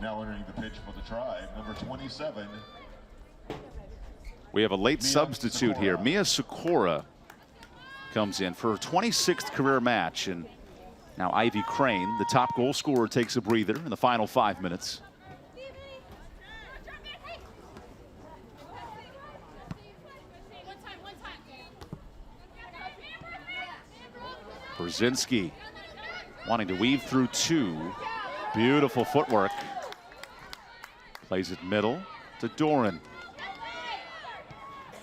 Now entering the pitch for the Tribe, number 27. We have a late substitute here. Mia Sikora comes in for her 26th career match, and now Ivy Crane, the top goal scorer, takes a breather in the final 5 minutes. Brzezinski wanting to weave through 2. Beautiful footwork. Plays it middle to Doran.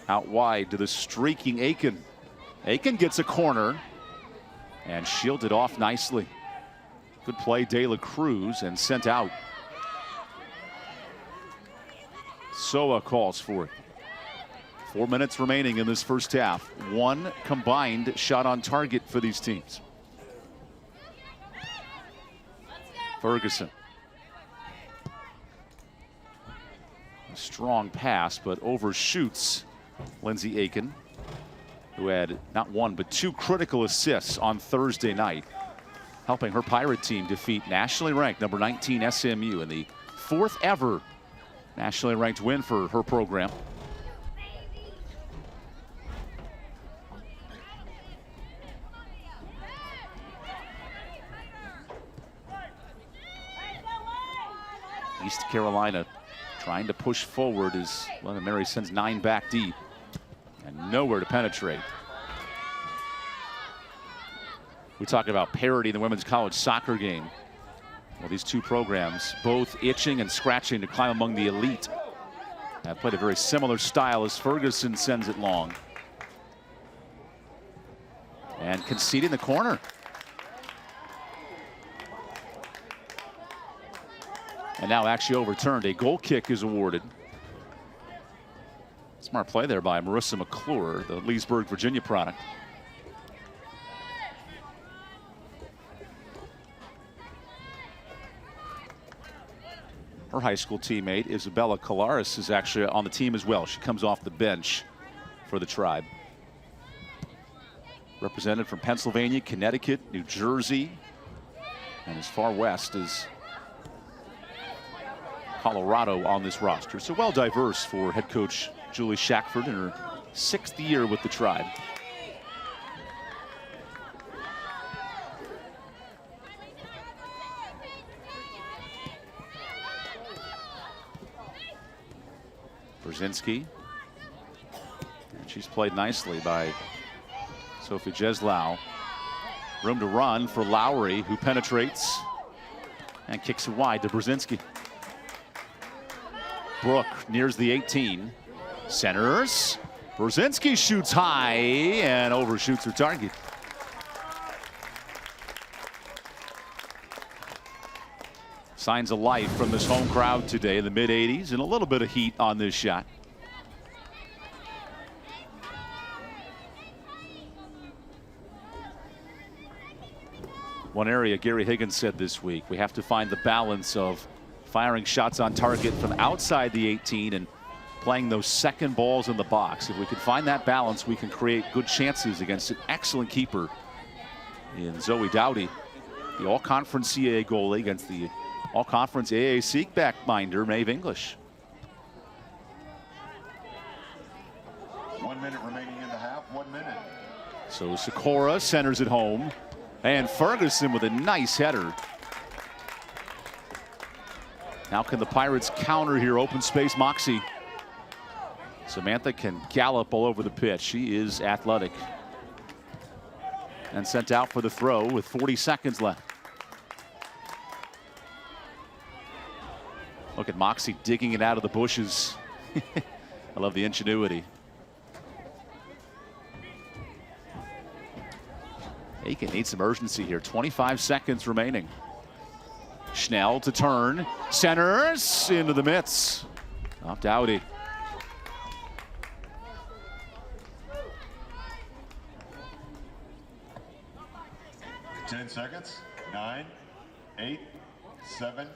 Out wide to the streaking Aiken. Aiken gets a corner and shielded off nicely. Good play, De La Cruz, and sent out. Soa calls for it. 4 minutes remaining in this first half. 1 combined shot on target for these teams. Ferguson. A strong pass, but overshoots Lindsay Aiken, who had not 1 but 2 critical assists on Thursday night, helping her Pirate team defeat nationally ranked number 19 SMU in the 4th ever nationally ranked win for her program. East Carolina trying to push forward as well. Mary sends 9 back deep and nowhere to penetrate. We talk about parity in the women's college soccer game. Well, these two programs, both itching and scratching to climb among the elite, have played a very similar style as Ferguson sends it long. And conceding the corner. And now actually overturned. A goal kick is awarded. Smart play there by Marissa McClure, the Leesburg, Virginia product. Her high school teammate, Isabella Colares, is actually on the team as well. She comes off the bench for the Tribe. Represented from Pennsylvania, Connecticut, New Jersey, and as far west as Colorado on this roster. So well diverse for head coach Kaylie Shackford in her 6th year with the Tribe. Brzezinski, and she's played nicely by Sophie Jeslau. Room to run for Lowry, who penetrates and kicks it wide to Brzezinski. Brooke nears the 18, centers. Brzezinski shoots high and overshoots her target. Signs of life from this home crowd today in the mid-80s and a little bit of heat on this shot. One area Gary Higgins said this week, we have to find the balance of firing shots on target from outside the 18 and playing those second balls in the box. If we can find that balance, we can create good chances against an excellent keeper in Zoe Dowdy, the all-conference CAA goalie against the all-conference AAC backminder, Maeve English. 1 minute remaining in the half, 1 minute. So Sikora centers it home, and Ferguson with a nice header. Now can the Pirates counter here? Open space, Moxie. Samantha can gallop all over the pitch. She is athletic. And sent out for the throw with 40 seconds left. Look at Moxie digging it out of the bushes. I love the ingenuity. Aiken needs some urgency here. 25 seconds remaining. Schnell to turn. Centers into the mitts. Off Dowdy. Ten seconds. 9, 8, 7,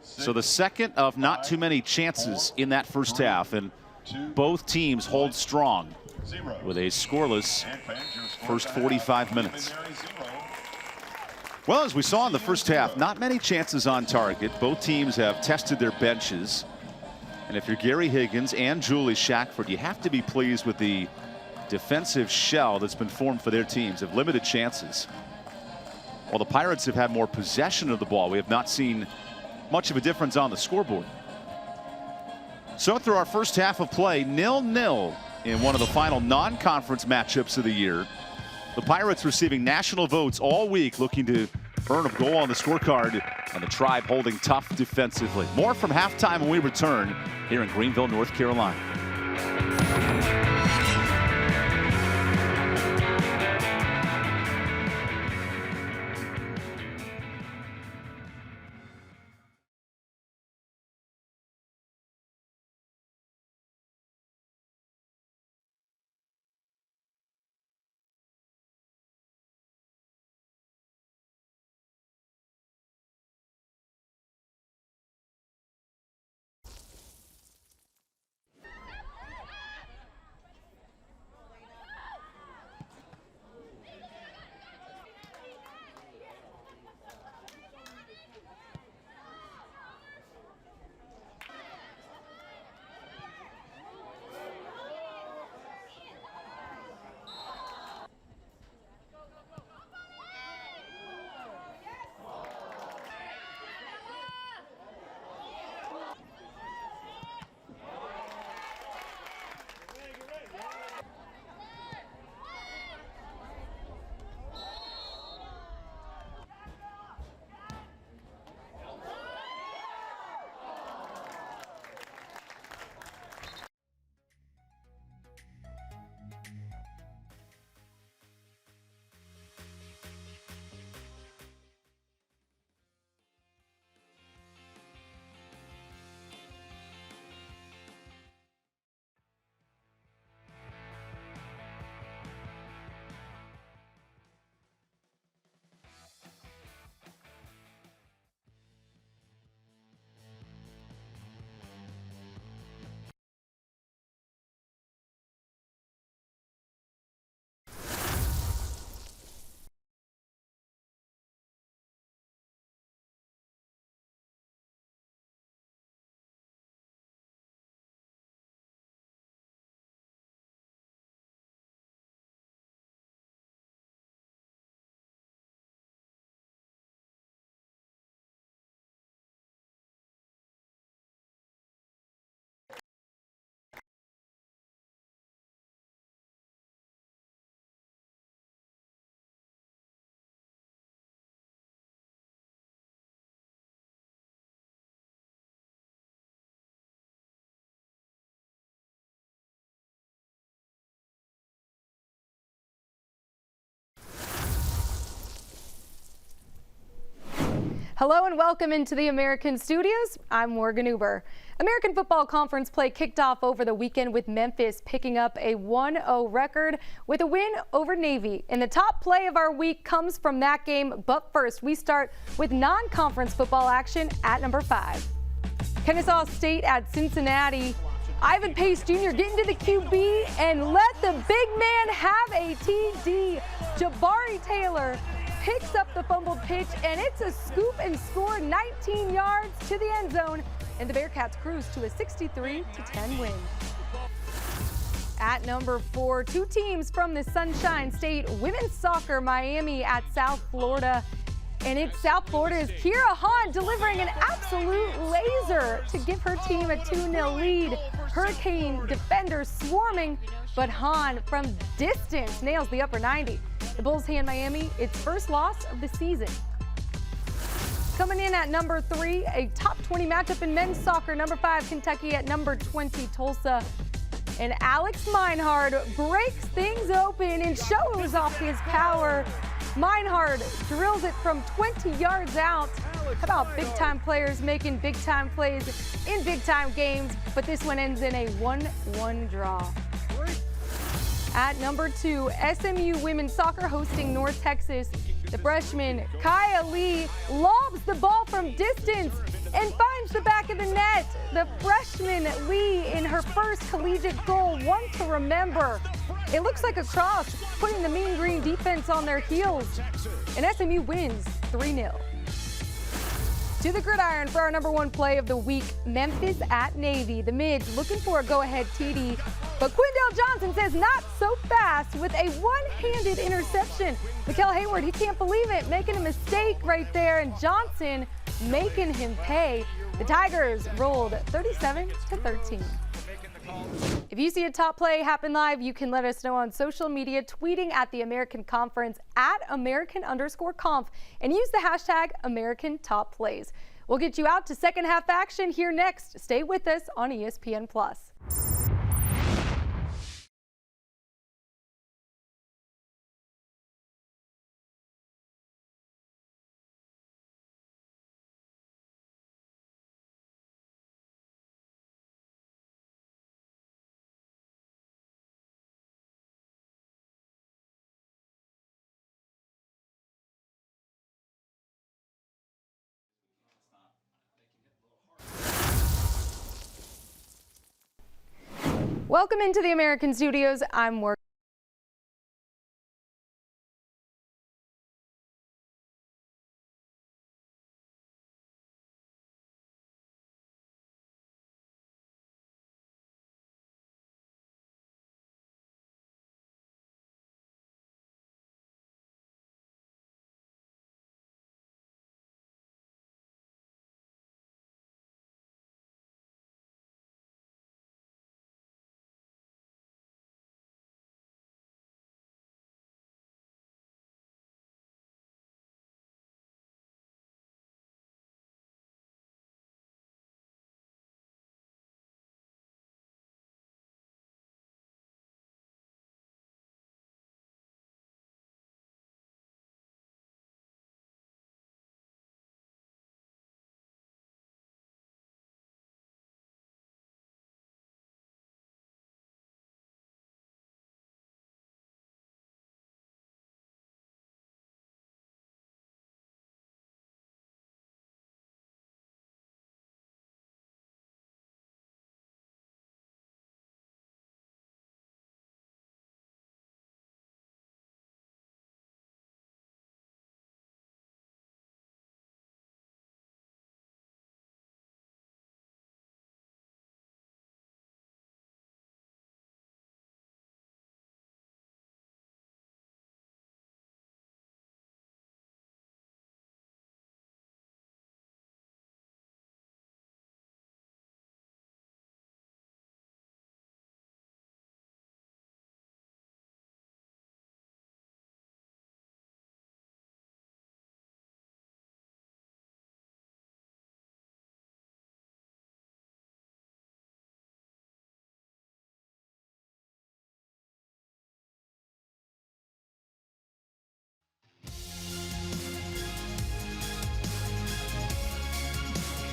6. So the second of not too many chances in that first half, and both teams hold strong with a scoreless first 45 minutes. Well, as we saw in the first half, not many chances on target. Both teams have tested their benches. And if you're Gary Higgins and Kaylie Shackford, you have to be pleased with the defensive shell that's been formed for their teams of limited chances. While the Pirates have had more possession of the ball, we have not seen much of a difference on the scoreboard. So through our first half of play, 0-0 in one of the final non-conference matchups of the year. The Pirates receiving national votes all week, looking to earn a goal on the scorecard, and the Tribe holding tough defensively. More from halftime when we return here in Greenville, North Carolina. Hello and welcome into the American Studios. I'm Morgan Uber. American Football Conference play kicked off over the weekend with Memphis picking up a 1-0 record with a win over Navy. And the top play of our week comes from that game. But first, we start with non-conference football action at number 5. Kennesaw State at Cincinnati. Ivan Pace Jr. getting to the QB and let the big man have a TD. Jabari Taylor picks up the fumbled pitch, and it's a scoop and score 19 yards to the end zone, and the Bearcats cruise to a 63-10 win. At number 4, 2 teams from the Sunshine State women's soccer, Miami at South Florida. And it's South Florida's Kira Hahn delivering an absolute laser to give her team a 2-0 lead. Hurricane defenders swarming, but Hahn from distance nails the upper 90. The Bulls hand Miami its first loss of the season. Coming in at number 3, a top 20 matchup in men's soccer. Number 5, Kentucky at number 20, Tulsa. And Alex Meinhard breaks things open and shows off his power. Meinhard drills it from 20 yards out. How about big-time players making big-time plays in big-time games? But this one ends in a 1-1 draw. At number 2, SMU women's soccer hosting North Texas. The freshman Kaya Lee lobs the ball from distance and finds the back of the net. The freshman Lee in her first collegiate goal, one to remember. It looks like a cross, putting the Mean Green defense on their heels. And SMU wins 3-0. To the gridiron for our number 1 play of the week, Memphis at Navy. The Mids looking for a go-ahead TD, but Quindell Johnson says not so fast with a one-handed interception. Mikael Hayward, he can't believe it, making a mistake right there, and Johnson making him pay. The Tigers rolled 37-13. If you see a top play happen live, you can let us know on social media, tweeting at the American Conference at American_conf, and use the hashtag #AmericanTopPlays. We'll get you out to second half action here next. Stay with us on ESPN+. Welcome into the American Studios. I'm Morgan.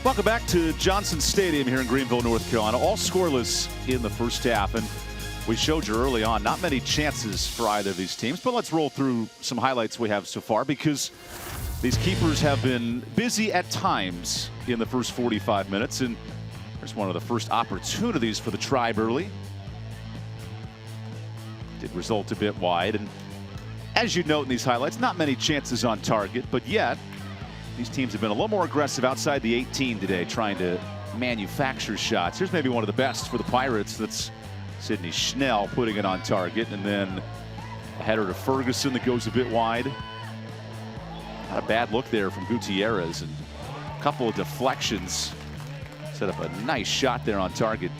Welcome back to Johnson Stadium here in Greenville, North Carolina. All scoreless in the first half, and we showed you early on not many chances for either of these teams, but let's roll through some highlights we have so far because these keepers have been busy at times in the first 45 minutes, and there's one of the first opportunities for the Tribe early. Did result a bit wide, and as you note in these highlights, not many chances on target, but yet these teams have been a little more aggressive outside the 18 today, trying to manufacture shots. Here's maybe one of the best for the Pirates. That's Sydney Schnell putting it on target, and then a header to Ferguson that goes a bit wide. Not a bad look there from Gutierrez, and a couple of deflections. Set up a nice shot there on target.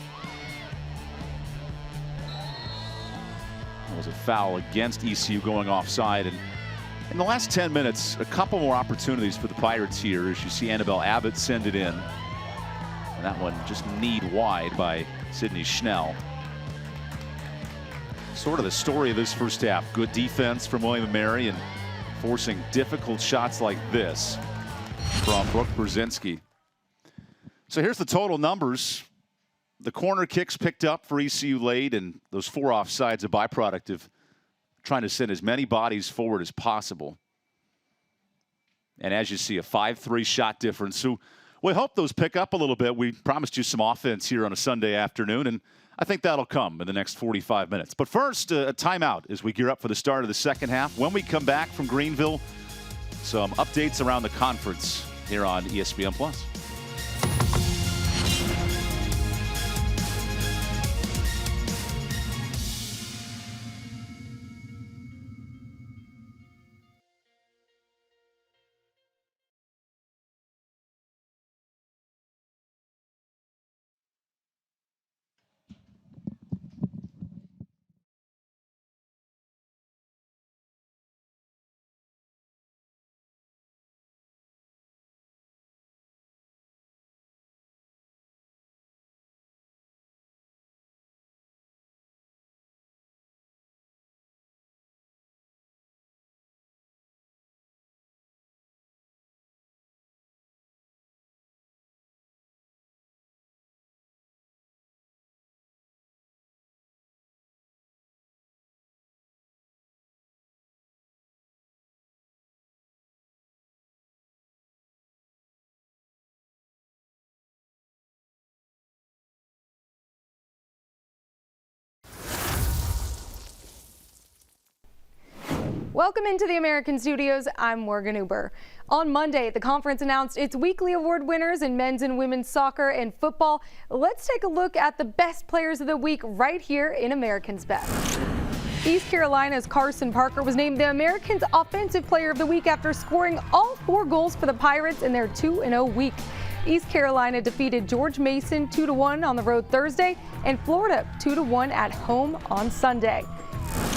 That was a foul against ECU going offside. And in the last 10 minutes, a couple more opportunities for the Pirates here as you see Annabelle Abbott send it in. And that one just kneed wide by Sydney Schnell. Sort of the story of this first half. Good defense from William & Mary and forcing difficult shots like this from Brooke Brzezinski. So here's the total numbers. The corner kicks picked up for ECU late, and those 4 offsides, a byproduct of trying to send as many bodies forward as possible. And as you see, a 5-3 shot difference. So we hope those pick up a little bit. We promised you some offense here on a Sunday afternoon, and I think that'll come in the next 45 minutes. But first, a timeout as we gear up for the start of the second half. When we come back from Greenville, some updates around the conference here on ESPN+. Welcome into the American Studios. I'm Morgan Uber. On Monday, the conference announced its weekly award winners in men's and women's soccer and football. Let's take a look at the best players of the week right here in American's Best. East Carolina's Carson Parker was named the Americans Offensive Player of the Week after scoring all 4 goals for the Pirates in their 2-0 week. East Carolina defeated George Mason 2-1 on the road Thursday and Florida 2-1 at home on Sunday.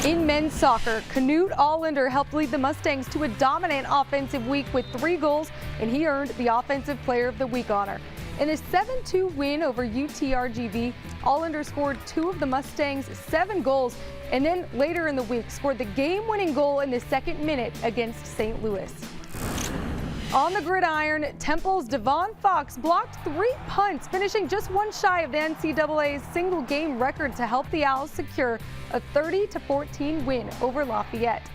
In men's soccer, Knut Allander helped lead the Mustangs to a dominant offensive week with 3 goals, and he earned the Offensive Player of the Week honor. In a 7-2 win over UTRGV, Allander scored 2 of the Mustangs' 7 goals, and then later in the week scored the game-winning goal in the 2nd minute against St. Louis. On the gridiron, Temple's Devon Fox blocked 3 punts, finishing just 1 shy of the NCAA's single-game record to help the Owls secure a 30-14 win over Lafayette.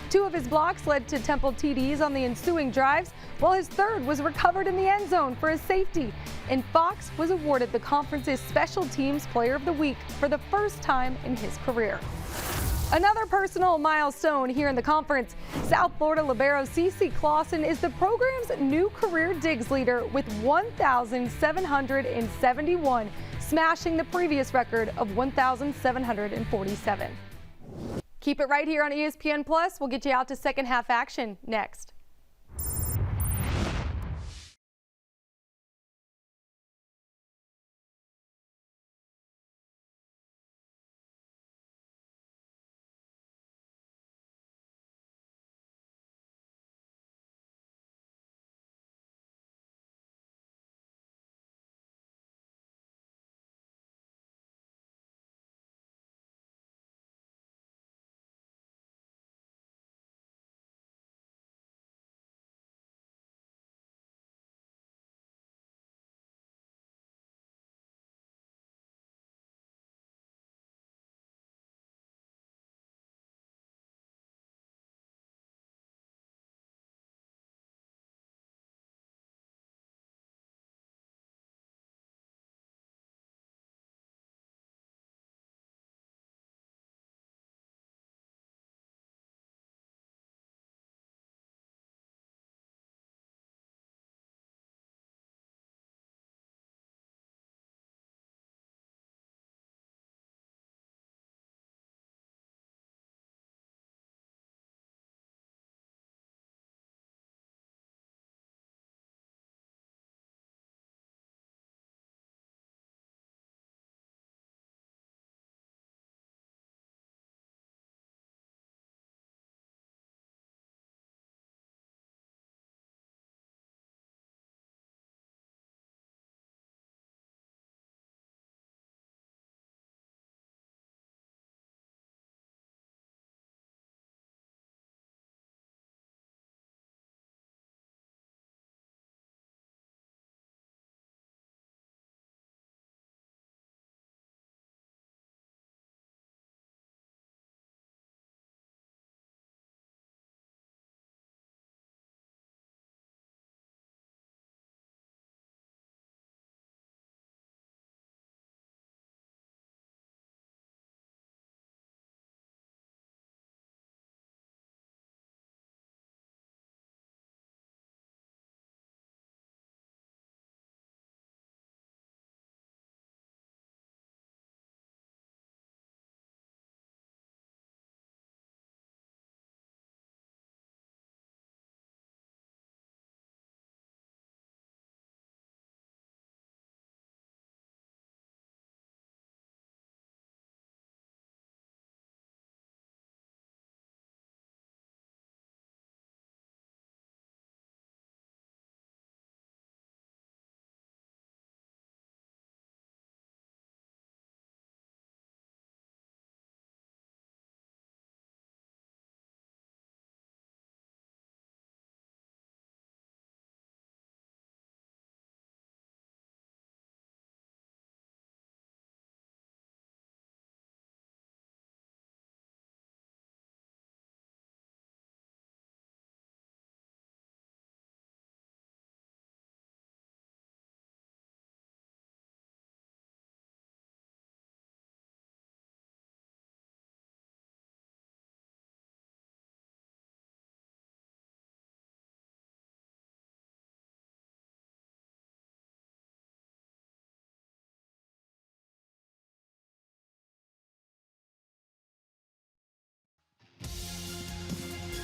2 of his blocks led to Temple TDs on the ensuing drives, while his 3rd was recovered in the end zone for a safety. And Fox was awarded the conference's Special Teams Player of the Week for the first time in his career. Another personal milestone here in the conference. South Florida libero CeCe Clausen is the program's new career digs leader with 1,771, smashing the previous record of 1,747. Keep it right here on ESPN+. We'll get you out to second half action next.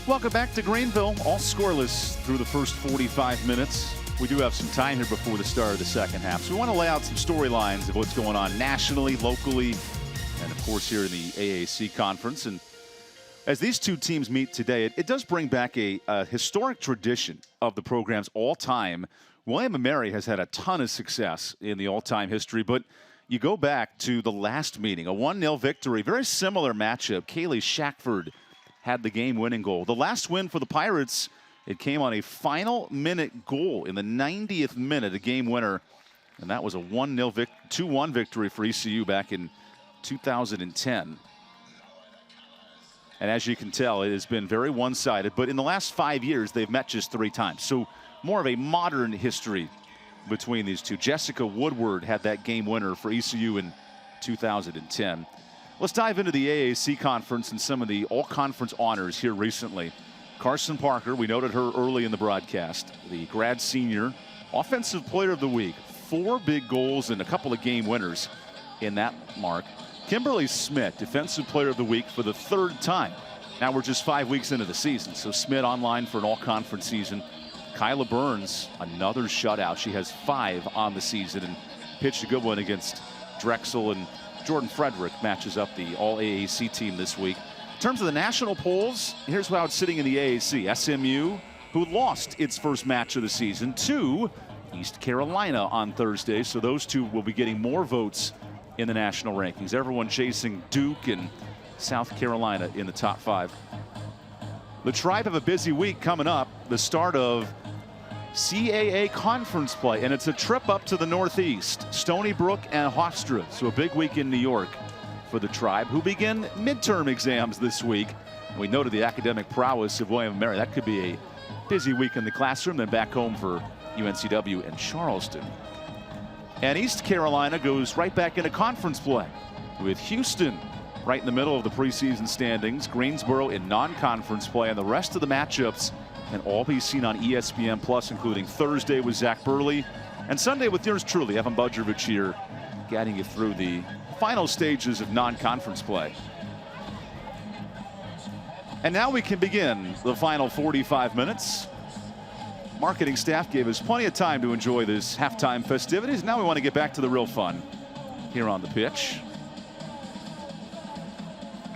Welcome back to Greenville. All scoreless through the first 45 minutes. We do have some time here before the start of the second half. So we want to lay out some storylines of what's going on nationally, locally, and of course here in the AAC conference. And as these two teams meet today, it does bring back a historic tradition of the program's all-time. William & Mary has had a ton of success in the all-time history, but you go back to the last meeting, a 1-0 victory, very similar matchup. Kaylie Shackford had the game-winning goal. The last win for the Pirates, it came on a final minute goal in the 90th minute, a game winner. And that was a 2-1 victory for ECU back in 2010. And as you can tell, it has been very one-sided. But in the last 5 years, they've met just 3 times. So more of a modern history between these two. Jessica Woodward had that game winner for ECU in 2010. Let's dive into the AAC conference and some of the all-conference honors here recently. Carson Parker, we noted her early in the broadcast, the grad senior, offensive player of the week. 4 big goals and a couple of game winners in that mark. Kimberly Smith, defensive player of the week for the 3rd time. Now we're just 5 weeks into the season, so Smith online for an all-conference season. Kyla Burns, another shutout. She has 5 on the season and pitched a good one against Drexel, and Jordan Frederick matches up the all-AAC team this week. In terms of the national polls, here's how it's sitting in the AAC. SMU, who lost its first match of the season to East Carolina on Thursday, so those two will be getting more votes in the national rankings. Everyone chasing Duke and South Carolina in the top 5. The Tribe have a busy week coming up, the start of CAA conference play, and it's a trip up to the Northeast, Stony Brook and Hofstra. So a big week in New York for the Tribe, who begin midterm exams this week. We noted the academic prowess of William & Mary. That could be a busy week in the classroom, then back home for UNCW and Charleston. And East Carolina goes right back into conference play with Houston right in the middle of the preseason standings, Greensboro in non-conference play, and the rest of the matchups can all be seen on ESPN Plus, including Thursday with Zach Burley and Sunday with yours truly, Evan Budrovich here, guiding you through the final stages of non-conference play. And now we can begin the final 45 minutes. Marketing staff gave us plenty of time to enjoy this halftime festivities. Now we want to get back to the real fun here on the pitch.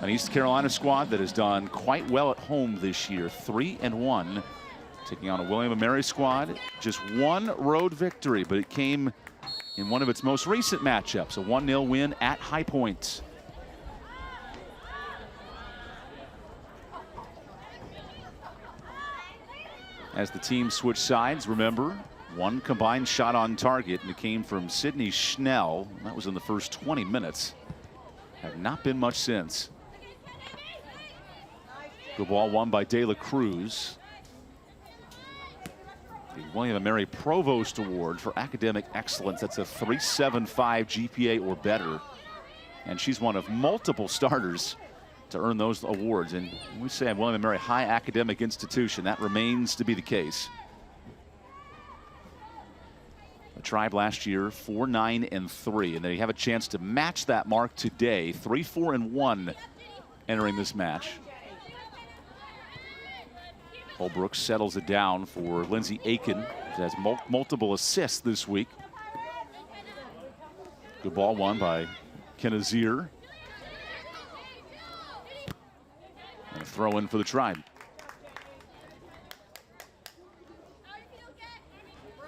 An East Carolina squad that has done quite well at home this year, 3-1, taking on a William & Mary squad. Just 1 road victory, but it came in one of its most recent matchups, a 1-0 win at High Point. As the team switched sides, remember, 1 combined shot on target, and it came from Sydney Schnell. That was in the first 20 minutes. Have not been much since. Good ball won by De La Cruz. The William & Mary Provost Award for academic excellence. That's a 3.75 GPA or better. And she's one of multiple starters to earn those awards. And we say William & Mary high academic institution. That remains to be the case. The Tribe last year 4-9-3, and they have a chance to match that mark today. 3-4-1 entering this match. Holbrook settles it down for Lindsay Aiken, who has multiple assists this week. Good ball won by Kennesaw. And a throw in for the Tribe.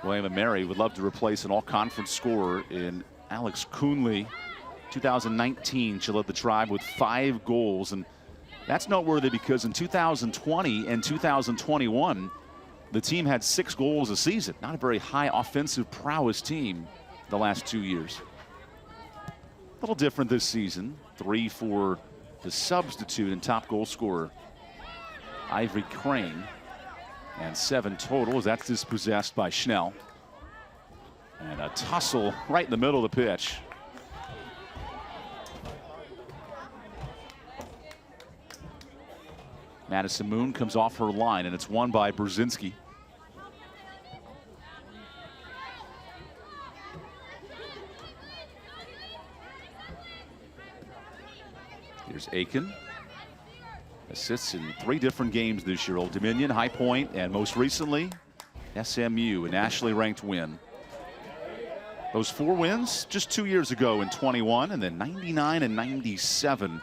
William & Mary would love to replace an all-conference scorer in Alex Coonley. 2019, she led the Tribe with 5 goals, and that's noteworthy because in 2020 and 2021, the team had 6 goals a season. Not a very high offensive prowess team the last 2 years. A little different this season. 3 for the substitute and top goal scorer, Ivory Crane. And 7 total as that's dispossessed by Schnell. And a tussle right in the middle of the pitch. Madison Moon comes off her line, and it's won by Brzezinski. Here's Aiken. Assists in 3 different games this year. Old Dominion, High Point, and most recently, SMU, a nationally ranked win. Those 4 wins just 2 years ago in 21, and then 99 and 97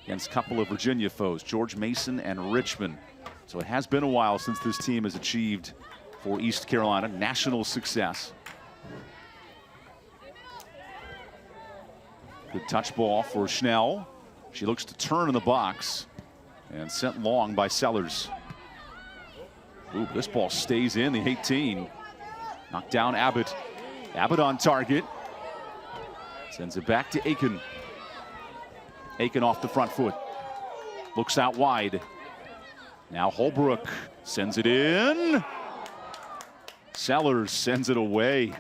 against a couple of Virginia foes, George Mason and Richmond. So it has been a while since this team has achieved, for East Carolina, national success. Good touch ball for Schnell. She looks to turn in the box and sent long by Sellers. Ooh, this ball stays in the 18. Knocked down Abbott. Abbott on target. Sends it back to Aiken. Aiken off the front foot. Looks out wide. Now Holbrook sends it in. Sellers sends it away.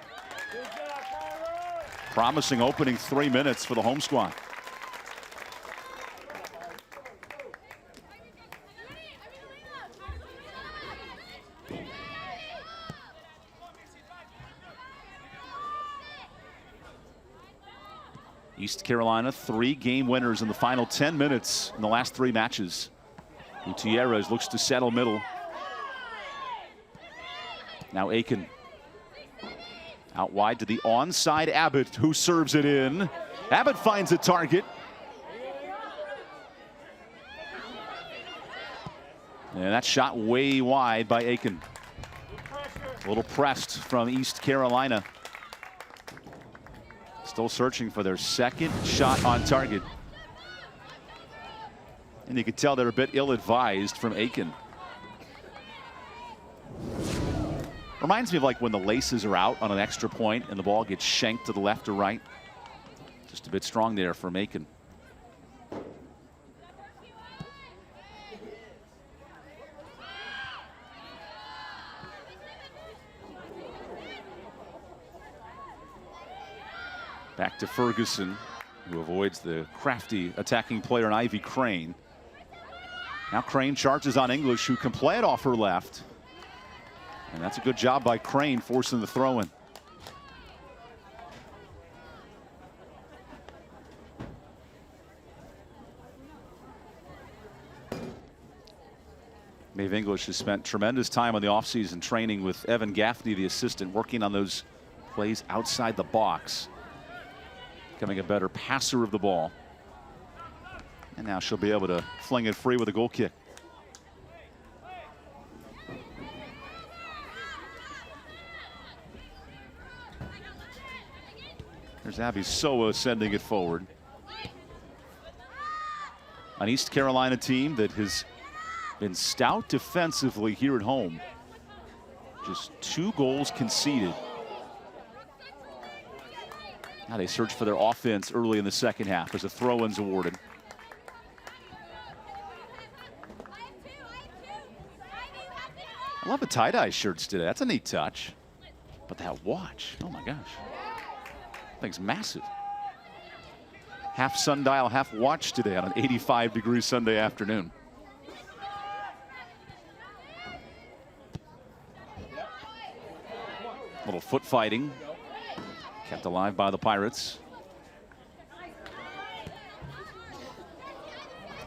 Promising opening 3 minutes for the home squad. East Carolina, 3 game winners in the final 10 minutes in the last 3 matches. Gutierrez looks to settle middle. Now Aiken. Out wide to the onside Abbott, who serves it in. Abbott finds a target. And that shot way wide by Aiken. A little pressed from East Carolina. Still searching for their second shot on target. And you could tell they're a bit ill-advised from Aiken. Reminds me of like when the laces are out on an extra point and the ball gets shanked to the left or right. Just a bit strong there from Aiken. Back to Ferguson, who avoids the crafty attacking player in Ivy Crane. Now Crane charges on English, who can play it off her left. And that's a good job by Crane, forcing the throw in. Maeve English has spent tremendous time on the offseason training with Evan Gaffney, the assistant, working on those plays outside the box. Becoming a better passer of the ball. And now she'll be able to fling it free with a goal kick. There's Abby Soa sending it forward. An East Carolina team that has been stout defensively here at home. Just 2 goals conceded. Now they search for their offense early in the second half as a throw-in's awarded. I love the tie-dye shirts today. That's a neat touch. But that watch, oh my gosh. Thing's massive. Half sundial, half watch today on an 85-degree Sunday afternoon. Little foot fighting. Kept alive by the Pirates.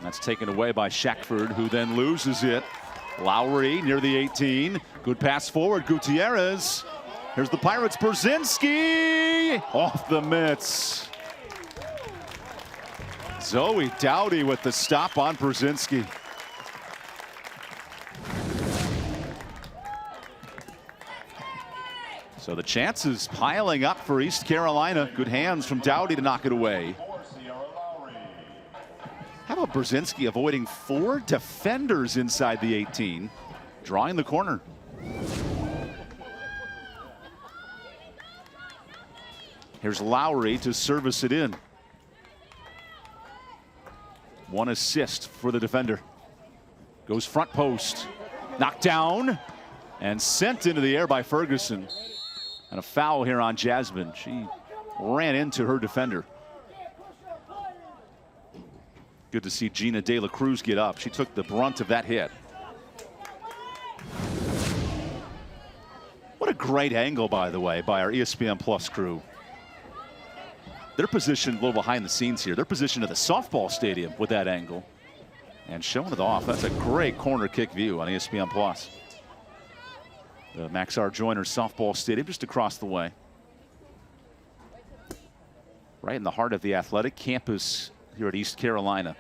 That's taken away by Shackford, who then loses it. Lowry near the 18. Good pass forward, Gutierrez. Here's the Pirates, Brzezinski off the mitts. Zoe Dowdy with the stop on Brzezinski. So the chances piling up for East Carolina. Good hands from Dowdy to knock it away. How about Brzezinski avoiding 4 defenders inside the 18, drawing the corner. Here's Lowry to service it in. 1 assist for the defender. Goes front post. Knocked down and sent into the air by Ferguson. And a foul here on Jasmine. She ran into her defender. Good to see Gina De La Cruz get up. She took the brunt of that hit. What a great angle, by the way, by our ESPN Plus crew. They're positioned a little behind the scenes here. They're positioned at the softball stadium with that angle. And showing it off. That's a great corner kick view on ESPN Plus. The Max R. Joyner Softball Stadium just across the way. Right in the heart of the athletic campus here at East Carolina.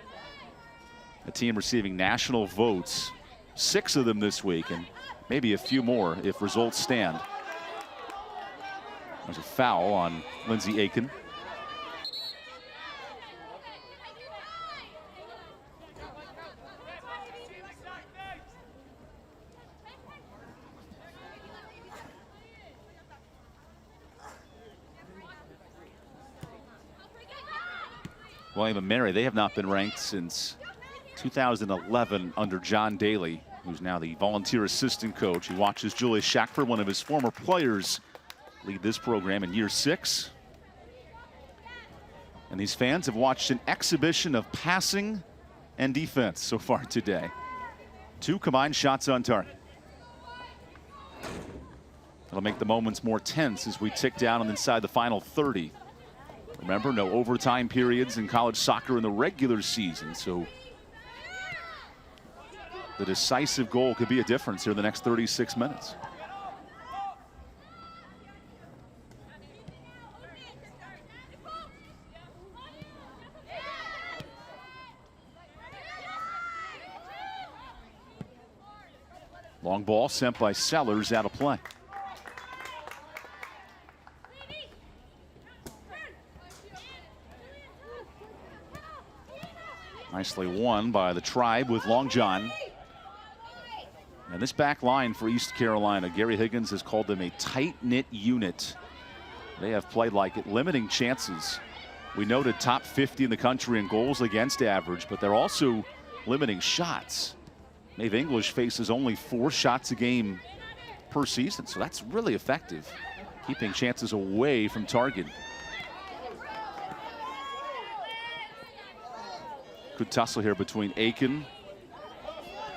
A team receiving national votes, 6 of them this week, and maybe a few more if results stand. There's a foul on Lindsey Aiken. William & Mary, they have not been ranked since 2011 under John Daly, who's now the volunteer assistant coach. He watches Kaylie Shackford, one of his former players, lead this program in year 6. And these fans have watched an exhibition of passing and defense so far today. 2 combined shots on target. It'll make the moments more tense as we tick down and inside the final 30. Remember, no overtime periods in college soccer in the regular season, so the decisive goal could be a difference here in the next 36 minutes. Long ball sent by Sellers out of play. Nicely won by the Tribe with Longjohn. And this back line for East Carolina, Gary Higgins has called them a tight-knit unit. They have played like it, limiting chances. We noted top 50 in the country in goals against average, but they're also limiting shots. Maeve English faces only 4 shots a game per season, so that's really effective, keeping chances away from target. Good tussle here between Aiken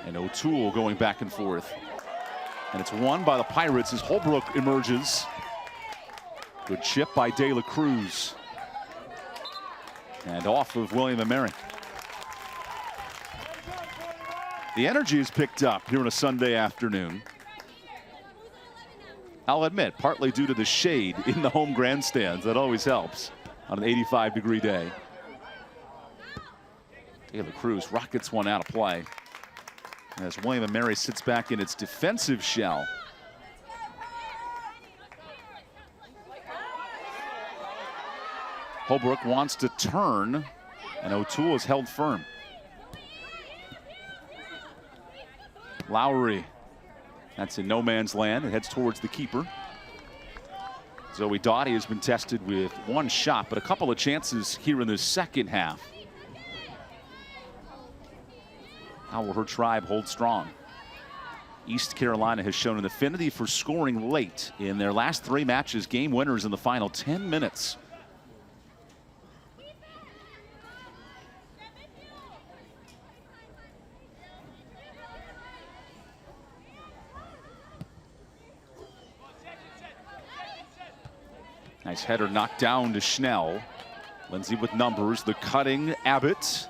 and O'Toole going back and forth. And it's won by the Pirates as Holbrook emerges. Good chip by De La Cruz. And off of William & Mary. The energy is picked up here on a Sunday afternoon. I'll admit, partly due to the shade in the home grandstands. That always helps on an 85-degree day. De La Cruz rockets one out of play as William & Mary sits back in its defensive shell. Holbrook wants to turn, and O'Toole is held firm. Lowry, that's in no man's land. It heads towards the keeper. Zoe Doughty has been tested with 1 shot, but a couple of chances here in the second half. How will her Tribe hold strong? East Carolina has shown an affinity for scoring late in their last 3 matches, game winners in the final 10 minutes. Nice header knocked down to Schnell. Lindsay with numbers, the cutting Abbott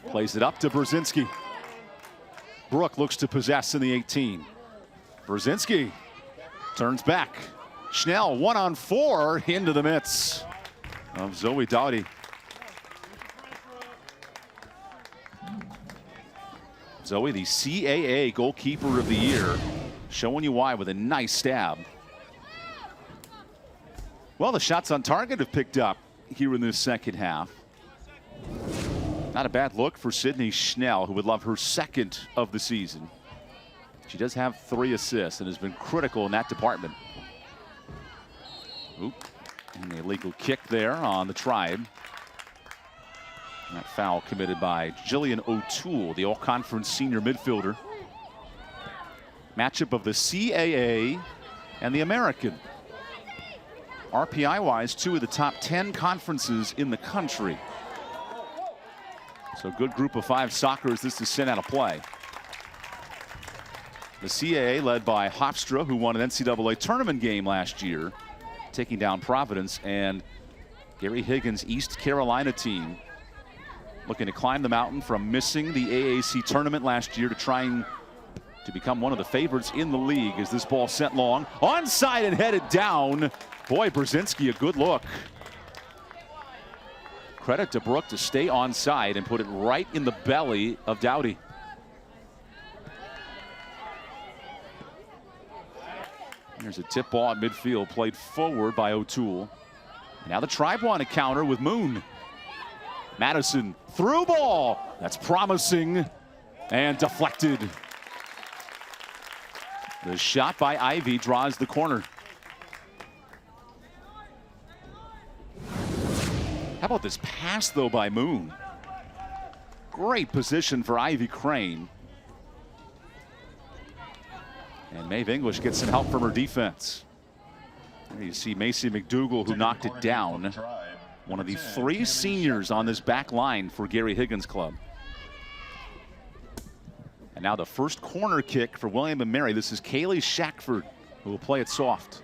plays it up to Brzezinski. Brooke looks to possess in the 18. Brzezinski turns back. Schnell 1-on-4 into the midst of Zoe Doughty. Zoe, the CAA goalkeeper of the year, showing you why with a nice stab. Well, the shots on target have picked up here in this second half. Not a bad look for Sydney Schnell, who would love her 2nd of the season. She does have 3 assists and has been critical in that department. Oop, and the illegal kick there on the Tribe. And that foul committed by Jillian O'Toole, the all-conference senior midfielder. Matchup of the CAA and the American. RPI-wise, 2 of the top 10 conferences in the country. So good group of 5 soccer as this is sent out of play. The CAA led by Hofstra, who won an NCAA tournament game last year, taking down Providence, and Gary Higgins' East Carolina team looking to climb the mountain from missing the AAC tournament last year to trying to become one of the favorites in the league. As this ball sent long, onside and headed down. Boy, Brzezinski, a good look. Credit to Brooke to stay onside and put it right in the belly of Dowdy. Here's a tip ball at midfield, played forward by O'Toole. Now the Tribe want to counter with Moon. Madison, through ball. That's promising and deflected. The shot by Ivy draws the corner. How about this pass, though, by Moon? Great position for Ivy Crane. And Maeve English gets some help from her defense. There you see Macy McDougal, who knocked it down. One of the 3 seniors on this back line for Gary Higgins' club. And now the first corner kick for William and Mary. This is Kaylie Shackford, who will play it soft.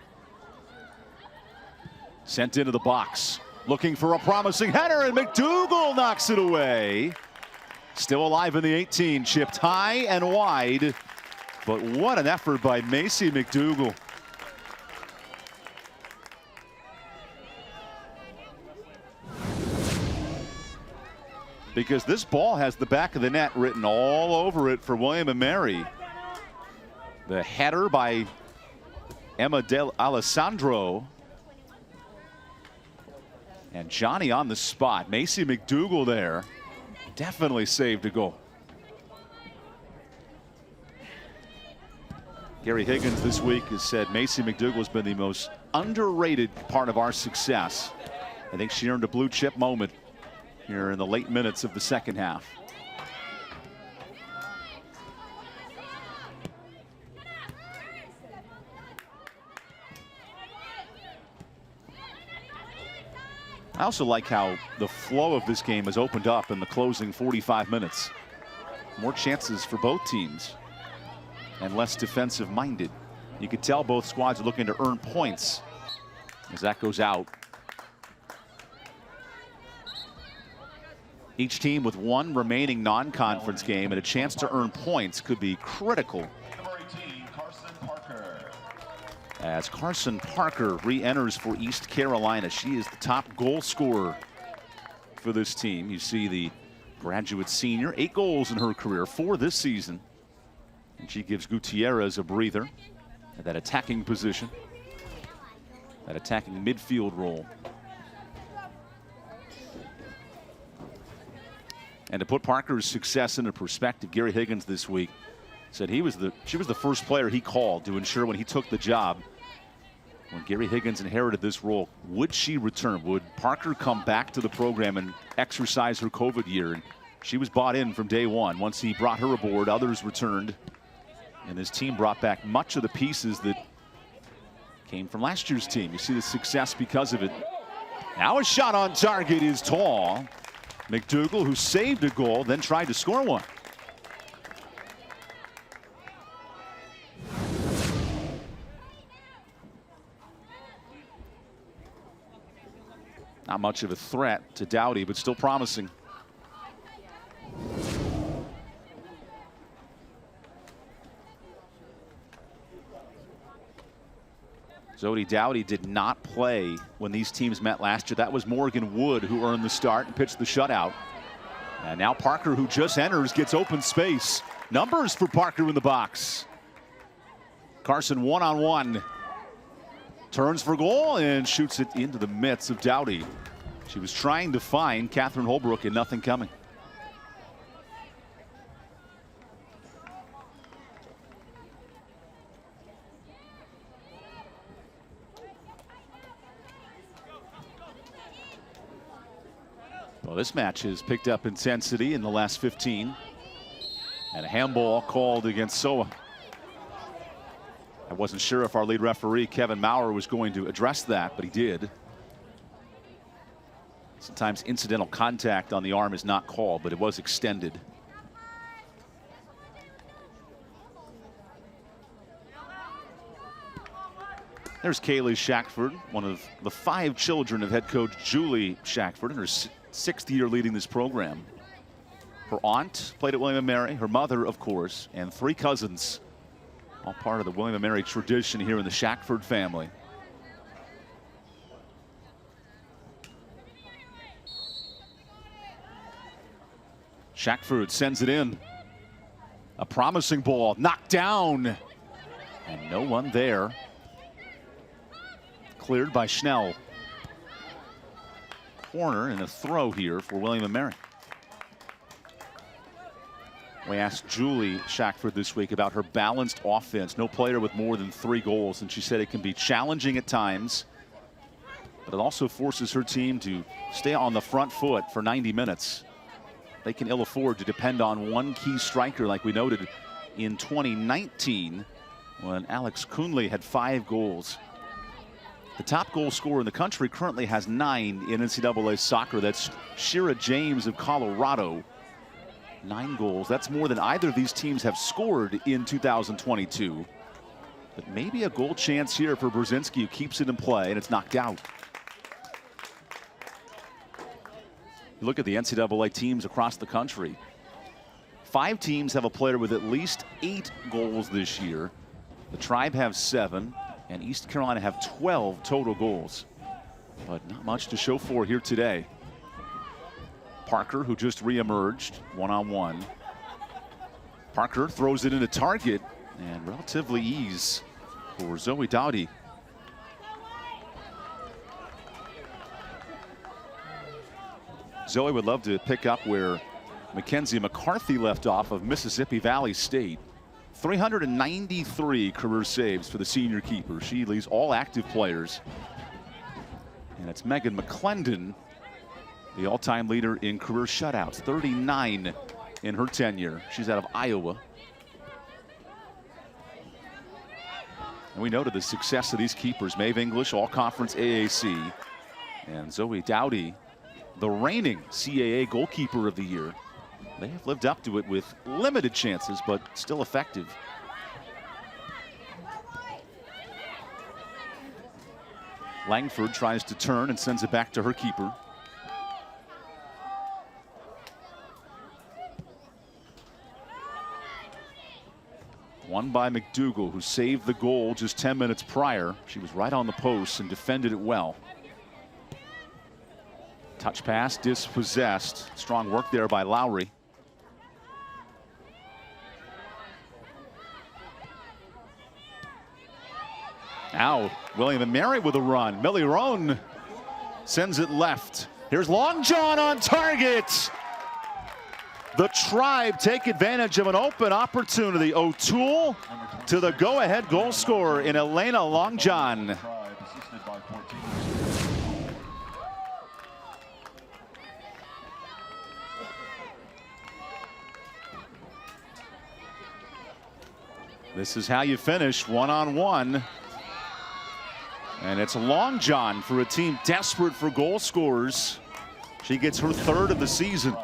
Sent into the box. Looking for a promising header, and McDougal knocks it away. Still alive in the 18, chipped high and wide. But what an effort by Macy McDougal. Because this ball has the back of the net written all over it for William and Mary. The header by Emma Del Alessandro. And Johnny on the spot. Macy McDougal there. Definitely saved a goal. Gary Higgins this week has said Macy McDougal has been the most underrated part of our success. I think she earned a blue chip moment here in the late minutes of the second half. I also like how the flow of this game has opened up in the closing 45 minutes. More chances for both teams and less defensive minded. You could tell both squads are looking to earn points as that goes out. Each team with one remaining non-conference game and a chance to earn points could be critical. Number 18, Carson Parker. As Carson Parker re-enters for East Carolina. She is the top goal scorer for this team. You see the graduate senior, 8 goals in her career, 4 this season. And she gives Gutierrez a breather at that attacking position, that attacking midfield role. And to put Parker's success into perspective, Gary Higgins this week said she was the first player he called to ensure when he took the job. When Gary Higgins inherited this role, would she return? Would Parker come back to the program and exercise her COVID year? And she was bought in from day one. Once he brought her aboard, others returned. And this team brought back much of the pieces that came from last year's team. You see the success because of it. Now a shot on target is tall. McDougal, who saved a goal, then tried to score one. Not much of a threat to Dowdy, but still promising. Zodi Dowdy did not play when these teams met last year. That was Morgan Wood who earned the start and pitched the shutout. And now Parker, who just enters, gets open space. Numbers for Parker in the box. Carson one-on-one. Turns for goal and shoots it into the mitts of Dowdy. She was trying to find Catherine Holbrook and nothing coming. Well, this match has picked up intensity in the last 15. And a handball called against Soa. I wasn't sure if our lead referee, Kevin Maurer, was going to address that, but he did. Sometimes incidental contact on the arm is not called, but it was extended. There's Kaylie Shackford, one of the 5 children of head coach Julie Shackford, in her 6th year leading this program. Her aunt played at William & Mary, her mother, of course, and 3 cousins. All part of the William & Mary tradition here in the Shackford family. Shackford sends it in. A promising ball knocked down. And no one there. Cleared by Schnell. Corner and a throw here for William & Mary. We asked Julie Shackford this week about her balanced offense. No player with more than 3 goals, and she said it can be challenging at times, but it also forces her team to stay on the front foot for 90 minutes. They can ill afford to depend on one key striker like we noted in 2019 when Alex Kunle had 5 goals. The top goal scorer in the country currently has 9 in NCAA soccer. That's Shira James of Colorado. 9 goals. That's more than either of these teams have scored in 2022. But maybe a goal chance here for Brzezinski, who keeps it in play, and it's knocked out. Look at the NCAA teams across the country. 5 teams have a player with at least 8 goals this year. The Tribe have 7, and East Carolina have 12 total goals. But not much to show for here today. Parker, who just reemerged, one-on-one. Parker throws it into target, and relatively ease for Zoe Dowdy. Zoe would love to pick up where Mackenzie McCarthy left off of Mississippi Valley State. 393 career saves for the senior keeper. She leads all active players. And it's Megan McClendon, the all-time leader in career shutouts, 39 in her tenure. She's out of Iowa. And we noted the success of these keepers. Maeve English, all-conference AAC. And Zoe Dowdy, the reigning CAA goalkeeper of the year. They have lived up to it with limited chances, but still effective. Langford tries to turn and sends it back to her keeper. Won by McDougal, who saved the goal just 10 minutes prior. She was right on the post and defended it well. Touch pass, dispossessed. Strong work there by Lowry. Now, William & Mary with a run. Millie Roan sends it left. Here's Longjohn on target. The Tribe take advantage of an open opportunity. O'Toole to the go-ahead goal scorer in Elena Longjohn. This is how you finish one-on-one. And it's Longjohn for a team desperate for goal scorers. She gets her 3rd of the season.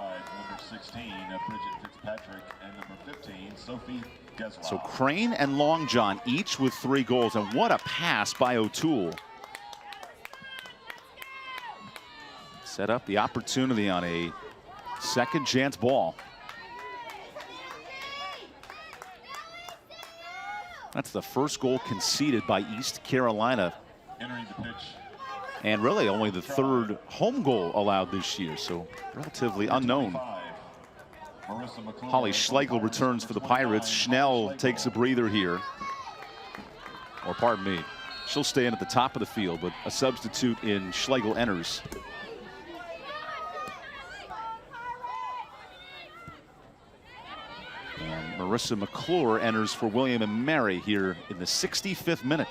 So Crane and Longjohn each with 3 goals, and what a pass by O'Toole. Set up the opportunity on a second chance ball. That's the first goal conceded by East Carolina. Entering the pitch. And really only the 3rd home goal allowed this year, so relatively unknown. Holly Schlegel returns for the Pirates. Schnell takes a breather here. Or pardon me, she'll stay in at the top of the field, but a substitute in Schlegel enters. And Marissa McClure enters for William & Mary here in the 65th minute.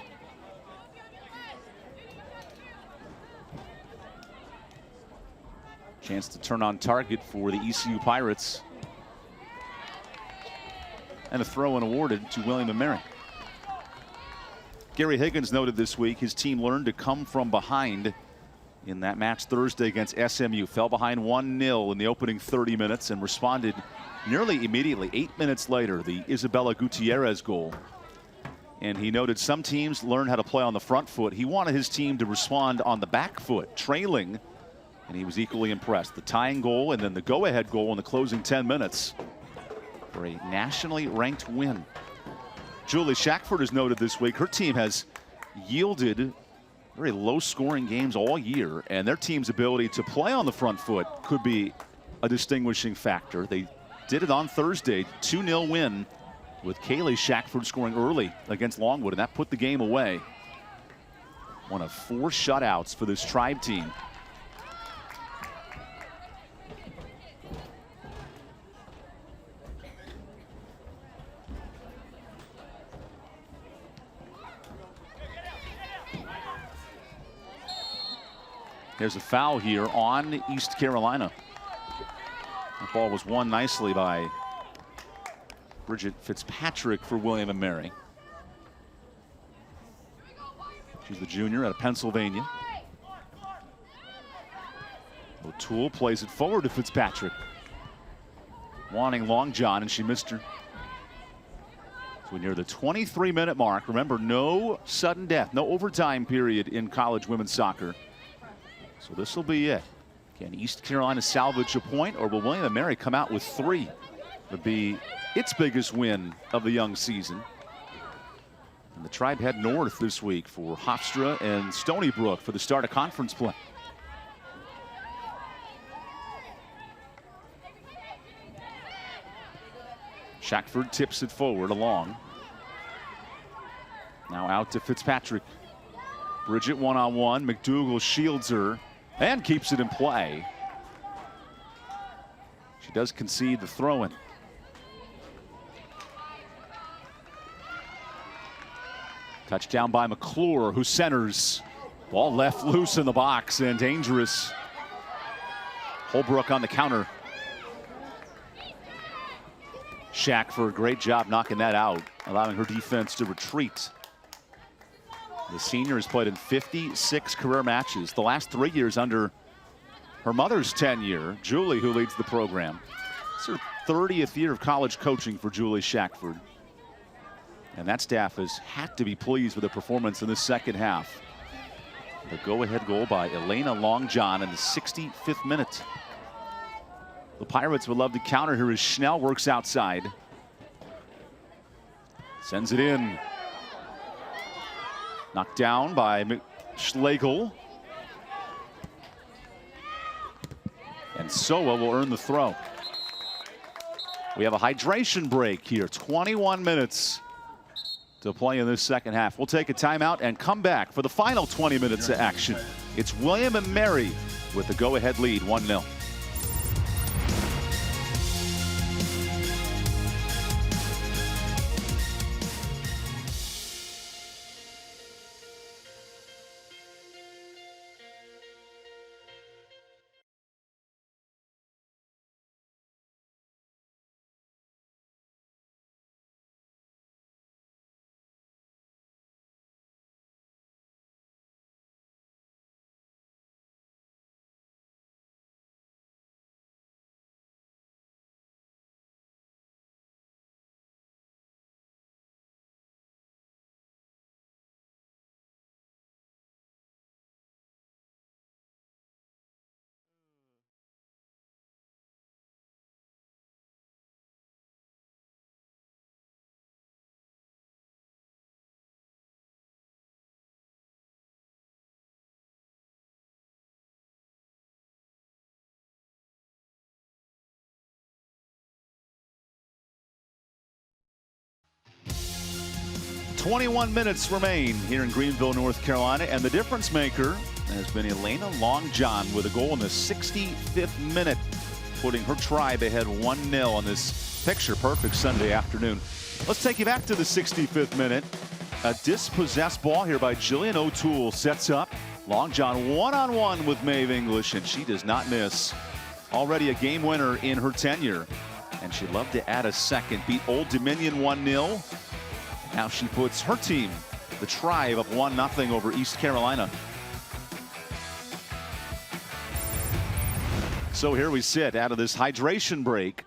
Chance to turn on target for the ECU Pirates. And a throw-in awarded to William & Mary. Gary Higgins noted this week his team learned to come from behind in that match Thursday against SMU. Fell behind 1-0 in the opening 30 minutes and responded nearly immediately. 8 minutes later, the Isabella Gutierrez goal. And he noted some teams learn how to play on the front foot. He wanted his team to respond on the back foot, trailing and he was equally impressed. The tying goal and then the go-ahead goal in the closing 10 minutes for a nationally ranked win. Kaylie Shackford is noted this week. Her team has yielded very low-scoring games all year, and their team's ability to play on the front foot could be a distinguishing factor. They did it on Thursday, 2-0 win with Kaylie Shackford scoring early against Longwood, and that put the game away. One of 4 shutouts for this Tribe team. There's a foul here on East Carolina. The ball was won nicely by Bridget Fitzpatrick for William & Mary. She's the junior out of Pennsylvania. O'Toole plays it forward to Fitzpatrick. Wanting Longjohn, and she missed her. So we're near the 23-minute mark. Remember, no sudden death, no overtime period in college women's soccer. So this will be it. Can East Carolina salvage a point, or will William & Mary come out with 3? Would be its biggest win of the young season. And the Tribe head north this week for Hofstra and Stony Brook for the start of conference play. Shackford tips it forward along. Now out to Fitzpatrick. Bridget one-on-one. McDougal shields her and keeps it in play. She does concede the throw-in. Touchdown by McClure, who centers. Ball left loose in the box and dangerous. Holbrook on the counter. Shackford, great job knocking that out, allowing her defense to retreat. The senior has played in 56 career matches, the last 3 years under her mother's tenure, Julie, who leads the program. It's her 30th year of college coaching for Kaylie Shackford. And that staff has had to be pleased with the performance in the second half. The go-ahead goal by Elena Longjohn in the 65th minute. The Pirates would love to counter here as Schnell works outside. Sends it in. Knocked down by Schlegel. And Soa will earn the throw. We have a hydration break here. 21 minutes to play in this second half. We'll take a timeout and come back for the final 20 minutes of action. It's William & Mary with the go-ahead lead, 1-0. "21 minutes remain here in Greenville, North Carolina, and the difference maker has been Elena Longjohn with a goal in the 65th minute, putting her Tribe ahead 1-0 on this picture-perfect Sunday afternoon. Let's take you back to the 65th minute. A dispossessed ball here by Jillian O'Toole sets up. Longjohn one-on-one with Maeve English, and she does not miss. Already a game winner in her tenure, and she'd love to add a second. Beat Old Dominion 1-0. Now she puts her team, the Tribe, up 1-0 over East Carolina. So here we sit out of this hydration break.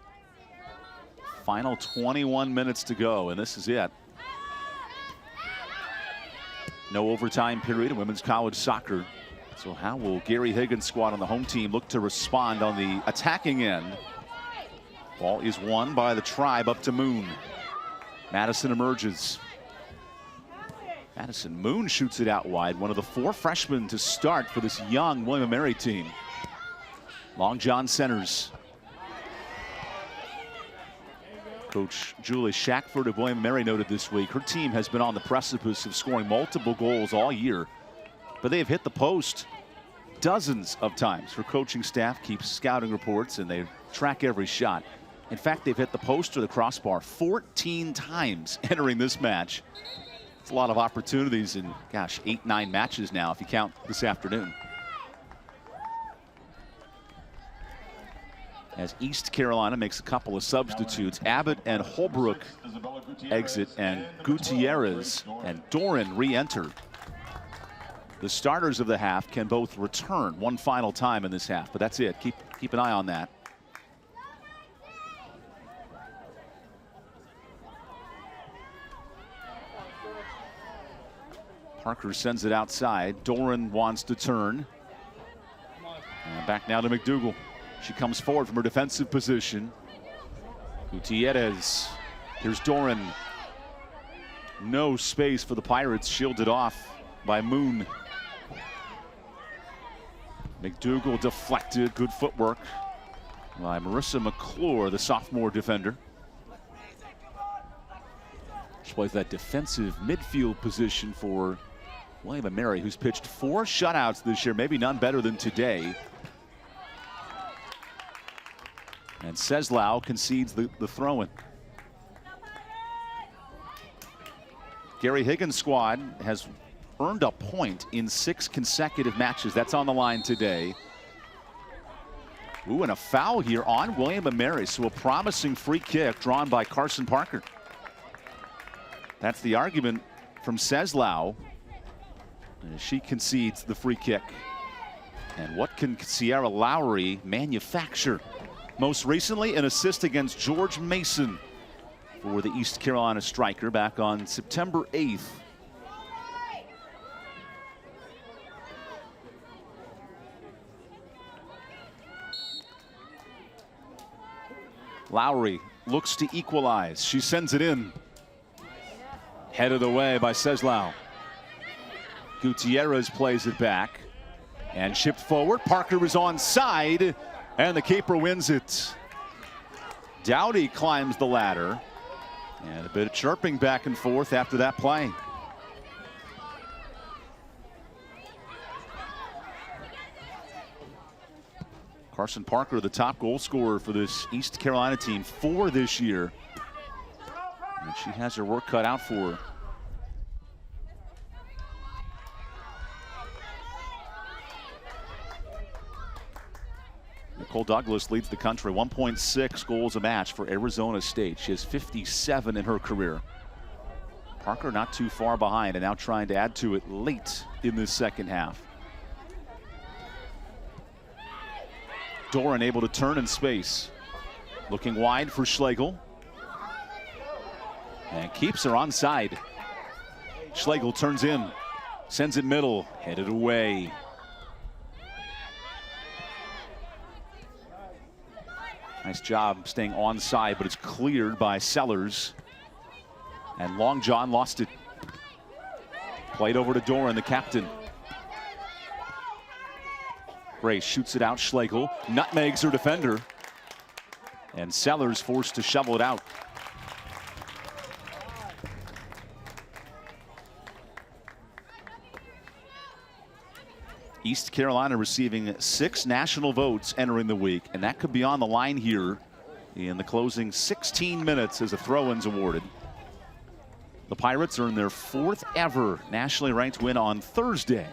Final 21 minutes to go, and this is it. No overtime period in women's college soccer. So how will Gary Higgins' squad on the home team look to respond on the attacking end? Ball is won by the Tribe up to Moon. Madison emerges. Madison Moon shoots it out wide. One of the 4 freshmen to start for this young William & Mary team. Longjohn centers. Coach Kaylie Shackford of William & Mary noted this week her team has been on the precipice of scoring multiple goals all year, but they have hit the post dozens of times. Her coaching staff keeps scouting reports and they track every shot. In fact, they've hit the post or the crossbar 14 times entering this match. It's a lot of opportunities in, gosh, 8-9 matches now if you count this afternoon. As East Carolina makes a couple of substitutes, Abbott and Holbrook exit and Gutierrez and Doran re-enter. The starters of the half can both return one final time in this half, but that's it. Keep an eye on that. Parker sends it outside. Doran wants to turn. And back now to McDougal. She comes forward from her defensive position. Gutierrez. Here's Doran. No space for the Pirates, shielded off by Moon. McDougal deflected. Good footwork by Marissa McClure, the sophomore defender. She plays that defensive midfield position for William & Mary, who's pitched 4 shutouts this year, maybe none better than today. And Ceslau concedes the throw-in. Gary Higgins' squad has earned a point in 6 consecutive matches. That's on the line today. Ooh, and a foul here on William & Mary. So a promising free kick drawn by Carson Parker. That's the argument from Ceslau. And she concedes the free kick. And what can Sierra Lowry manufacture? Most recently, an assist against George Mason for the East Carolina striker back on September 8th. Lowry looks to equalize. She sends it in. Headed away by Ceslau. Gutierrez plays it back and shipped forward. Parker is onside and the keeper wins it. Dowdy climbs the ladder and a bit of chirping back and forth after that play. Carson Parker, the top goal scorer for this East Carolina team, 4 this year. And she has her work cut out for her. Nicole Douglas leads the country, 1.6 goals a match for Arizona State. She has 57 in her career. Parker not too far behind and now trying to add to it late in this second half. Doran able to turn in space. Looking wide for Schlegel. And keeps her onside. Schlegel turns in, sends it middle, headed away. Nice job staying onside, but it's cleared by Sellers. And Longjohn lost it. Played over to Doran, the captain. Gray shoots it out, Schlegel. Nutmegs her defender. And Sellers forced to shovel it out. East Carolina receiving 6 national votes entering the week, and that could be on the line here in the closing 16 minutes as a throw-in's awarded. The Pirates earned their 4th ever nationally ranked win on Thursday.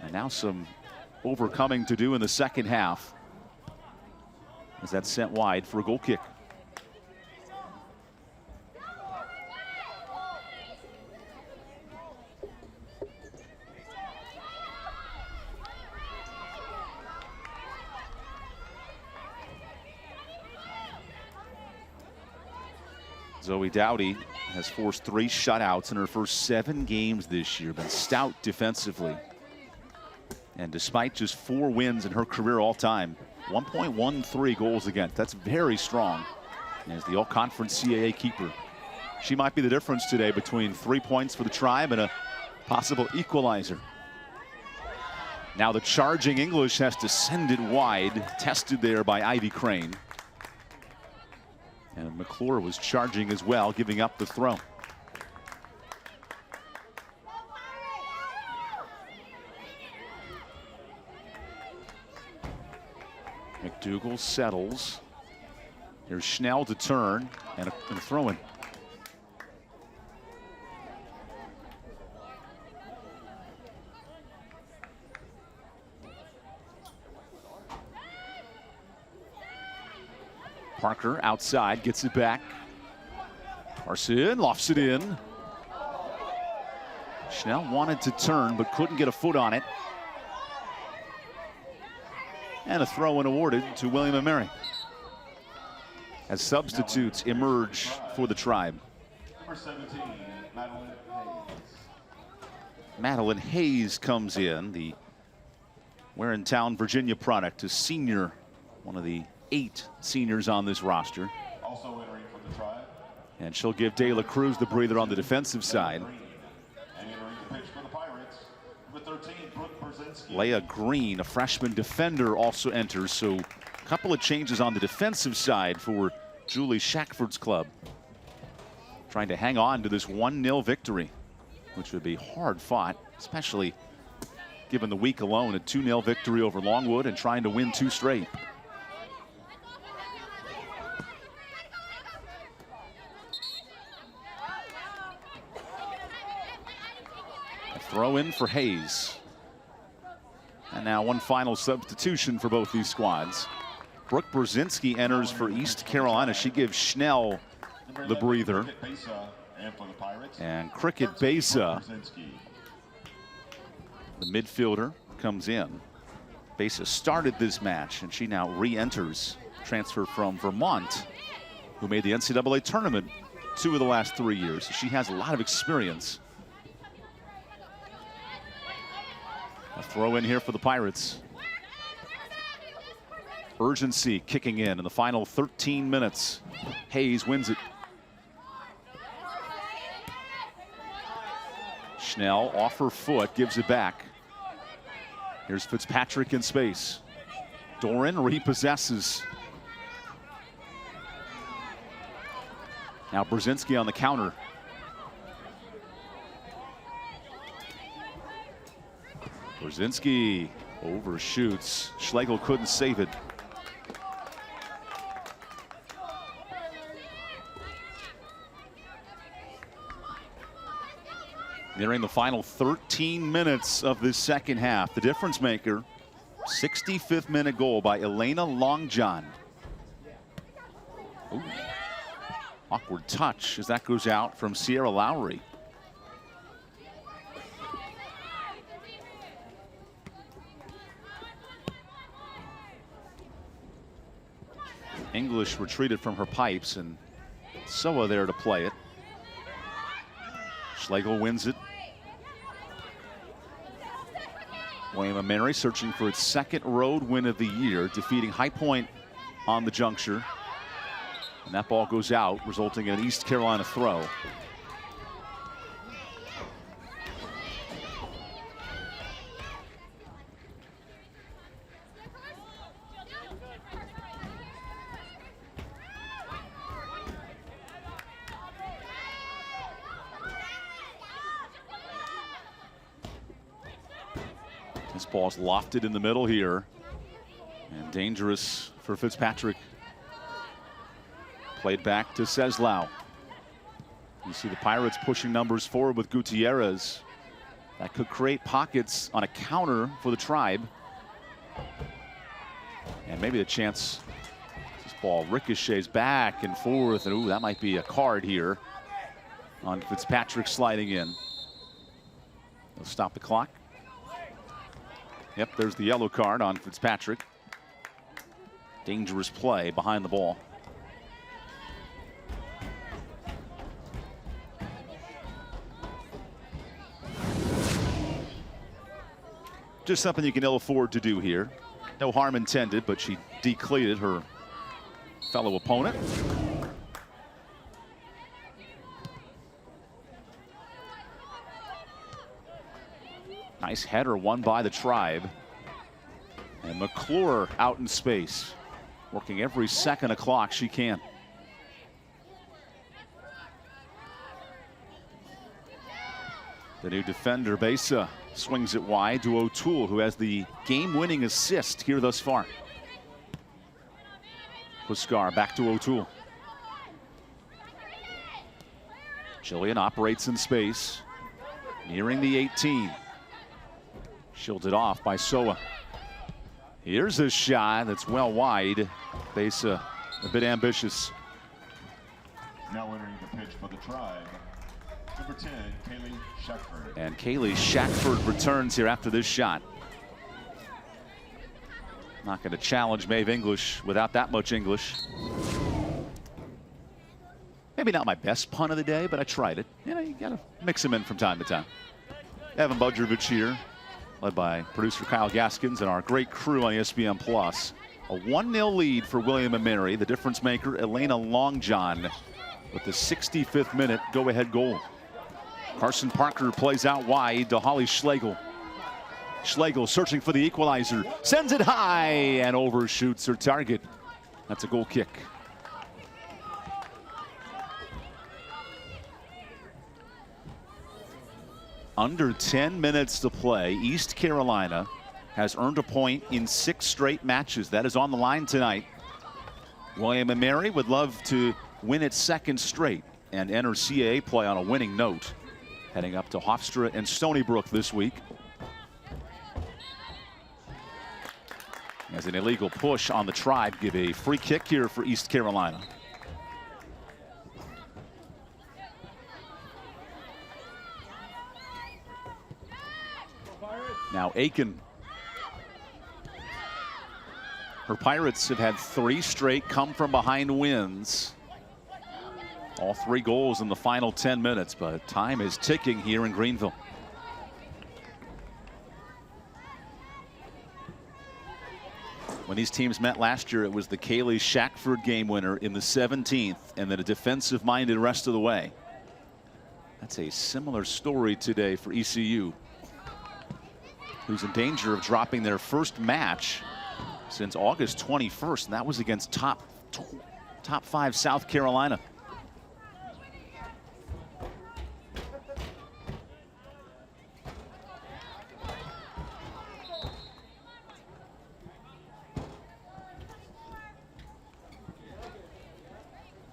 And now some overcoming to do in the second half as that's sent wide for a goal kick. Zoe Dowdy has forced 3 shutouts in her first 7 games this year, been stout defensively. And despite just 4 wins in her career all time, 1.13 goals against. That's very strong. As the all-conference CAA keeper, she might be the difference today between 3 points for the Tribe and a possible equalizer. Now the charging English has to send it wide, tested there by Ivy Crane. And McClure was charging as well, giving up the throw. McDougal settles. Here's Schnell to turn and a throw-in. Parker outside, gets it back. Carson lofts it in. Schnell wanted to turn but couldn't get a foot on it. And a throw-in awarded to William & Mary as substitutes emerge for the Tribe. Number 17, Madeline Hayes. Madeline Hayes comes in, the Warrentown, Virginia product, a senior, one of the 8 seniors on this roster. Also entering for the Tribe. And she'll give De La Cruz the breather on the defensive side. And entering the pitch for the Pirates, number 13, Brooke Brzezinski. Leah Green, a freshman defender, also enters. So a couple of changes on the defensive side for Julie Shackford's club. Trying to hang on to this 1-0 victory, which would be hard fought, especially given the week alone, a 2-0 victory over Longwood and trying to win 2 straight. A throw in for Hayes. And now one final substitution for both these squads. Brooke Brzezinski enters for East Carolina. She gives Schnell the breather. And Cricket Besa, the midfielder, comes in. Besa started this match, and she now re-enters. Transfer from Vermont, who made the NCAA tournament 2 of the last 3 years. She has a lot of experience. A throw in here for the Pirates. Urgency kicking in the final 13 minutes. Hayes wins it. Schnell off her foot, gives it back. Here's Fitzpatrick in space. Doran repossesses. Now Brzezinski on the counter. Brzezinski overshoots. Schlegel couldn't save it. Nearing the final 13 minutes of this second half. The difference maker, 65th minute goal by Elena Longjohn. Ooh. Awkward touch as that goes out from Sierra Lowry. English retreated from her pipes, and Soa there to play it. Schlegel wins it. William & Mary searching for its 2nd road win of the year, defeating High Point on the juncture. And that ball goes out, resulting in an East Carolina throw. This ball's lofted in the middle here, and dangerous for Fitzpatrick. Played back to Seslau. You see the Pirates pushing numbers forward with Gutierrez. That could create pockets on a counter for the Tribe. And maybe a chance. This ball ricochets back and forth, and ooh, that might be a card here on Fitzpatrick sliding in. They'll stop the clock. Yep, there's the yellow card on Fitzpatrick. Dangerous play behind the ball. just something you can ill afford to do here. No harm intended, but she decleated her fellow opponent. Nice header won by the Tribe. And McClure out in space, working every second of clock she can. The new defender, Besa, swings it wide to O'Toole, who has the game-winning assist here thus far. Puskar back to O'Toole. Jillian operates in space, nearing the 18. Shielded off by Soa. Here's a shot that's well wide. Besa a bit ambitious. Now entering the pitch for the Tribe, number 10, Kaylie Shackford. And Kaylie Shackford returns here after this shot. Not going to challenge Maeve English without that much English. Maybe not my best pun of the day, but I tried it. You know, you got to mix them in from time to time. Evan Budrovich here, led by producer Kyle Gaskins and our great crew on ESPN Plus. A 1-0 lead for William & Mary. The difference maker, Elena Longjohn, with the 65th minute go-ahead goal. Carson Parker plays out wide to Holly Schlegel. Schlegel searching for the equalizer, sends it high and overshoots her target. That's a goal kick. Under 10 minutes to play, East Carolina has earned a point in 6 straight matches. That is on the line tonight. William & Mary would love to win its 2nd straight and enter CAA play on a winning note. Heading up to Hofstra and Stony Brook this week. As an illegal push on the Tribe, give a free kick here for East Carolina. Now Aiken. Her Pirates have had 3 straight come from behind wins. All 3 goals in the final 10 minutes, but time is ticking here in Greenville. When these teams met last year, it was the Kaylie Shackford game winner in the 17th, and then a defensive-minded rest of the way. That's a similar story today for ECU, who's in danger of dropping their first match since August 21st, and that was against top 5 South Carolina.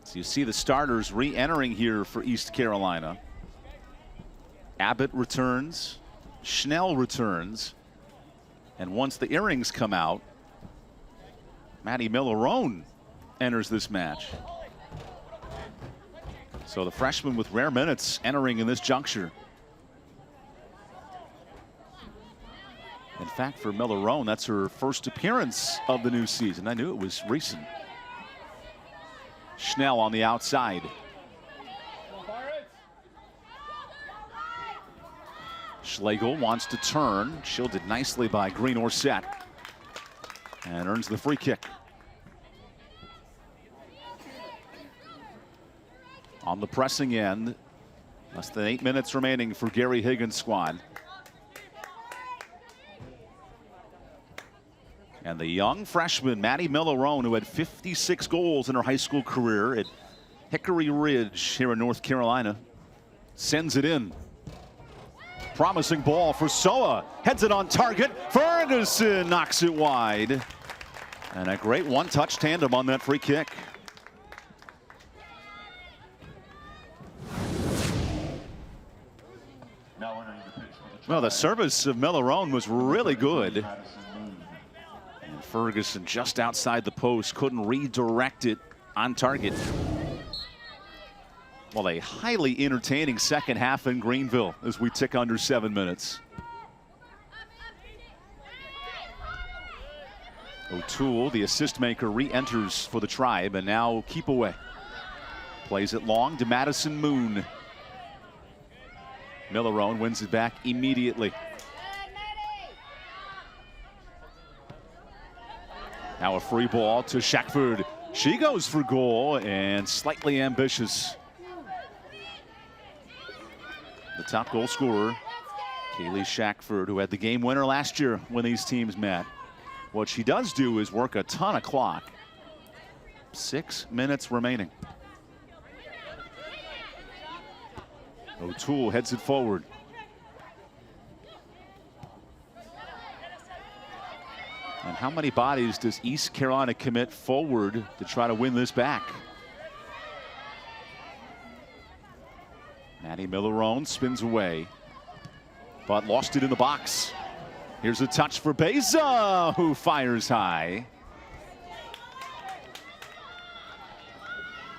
So you see the starters re-entering here for East Carolina. Abbott returns, Schnell returns, and once the earrings come out, Maddie Millerone enters this match. So the freshman with rare minutes entering in this juncture. In fact, for Millerone, that's her first appearance of the new season. I knew it was recent. Schnell on the outside. Schlegel wants to turn, shielded nicely by Green Orset, and earns the free kick. On the pressing end, less than 8 minutes remaining for Gary Higgins' squad. And the young freshman, Maddie Millerone, who had 56 goals in her high school career at Hickory Ridge here in North Carolina, sends it in. Promising ball for Soa. Heads it on target. Ferguson knocks it wide. And a great one-touch tandem on that free kick. Well, the service of Millerone was really good. And Ferguson just outside the post, couldn't redirect it on target. Well, a highly entertaining second half in Greenville as we tick under 7 minutes. O'Toole, the assist maker, re-enters for the Tribe, and now keep away. Plays it long to Madison Moon. Millerone wins it back immediately. Now a free ball to Shackford. She goes for goal and slightly ambitious. The top goal scorer, Kaylie Shackford, who had the game winner last year when these teams met. What she does do is work a ton of clock. 6 minutes remaining. O'Toole heads it forward. And how many bodies does East Carolina commit forward to try to win this back? Maddie Millerone spins away, but lost it in the box. Here's a touch for Beza, who fires high.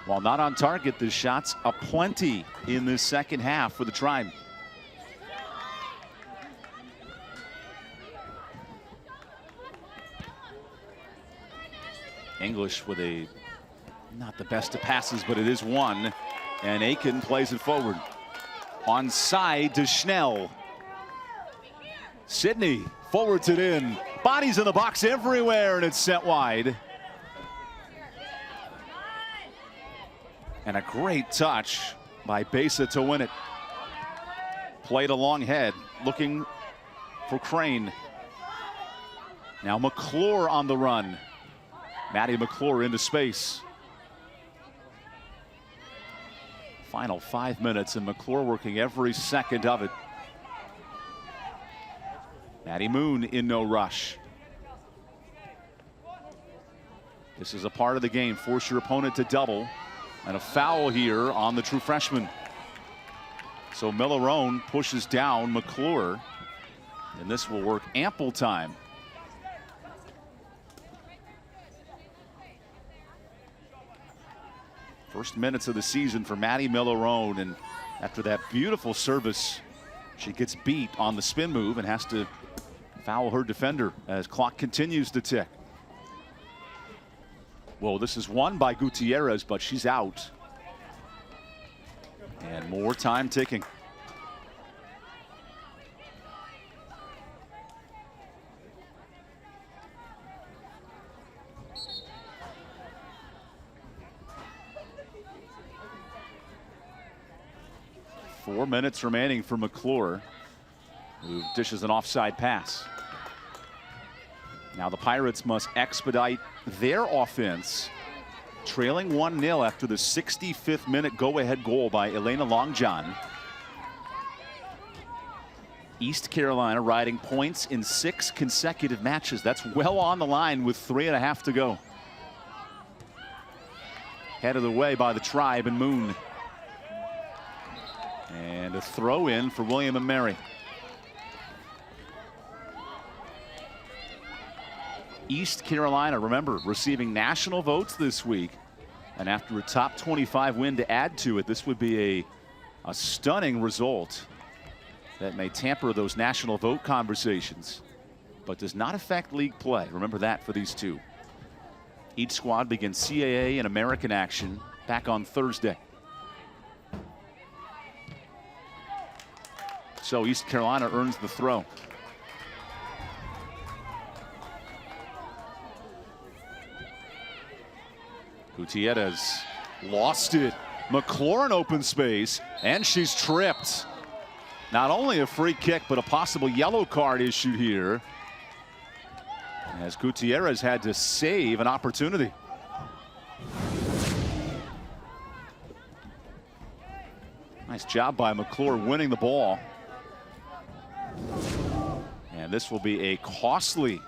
While not on target, the shots aplenty in this second half for the Tribe. English with a, not the best of passes, but it is one. And Aiken plays it forward. Onside to Schnell. Sydney forwards it in. Bodies in the box everywhere, and it's sent wide. And a great touch by Beza to win it. Played along head, looking for Crane. Now McClure on the run. Maddie McClure into space. Final 5 minutes, and McClure working every second of it. Maddie Moon in no rush. This is a part of the game. Force your opponent to double. And a foul here on the true freshman. So Millerone pushes down McClure, and this will work ample time. First minutes of the season for Maddie Millerone, and after that beautiful service, she gets beat on the spin move and has to foul her defender as clock continues to tick. Well, this is won by Gutierrez, but she's out. And more time ticking. Four minutes remaining for McClure, who dishes an offside pass. Now the Pirates must expedite their offense, trailing 1-0 after the 65th minute go-ahead goal by Elena Longjohn. East Carolina riding points in 6 consecutive matches. That's well on the line with 3.5 to go. Headed away by the Tribe and Moon. And a throw in for William and Mary. East Carolina, remember, receiving national votes this week. And after a top 25 win to add to it, this would be a stunning result that may tamper those national vote conversations, but does not affect league play. Remember that for these two. Each squad begins CAA and American action back on Thursday. So East Carolina earns the throw. Gutierrez lost it. McClure in open space, and she's tripped. Not only a free kick, but a possible yellow card issued here, as Gutierrez had to save an opportunity. Nice job by McClure winning the ball. And this will be a costly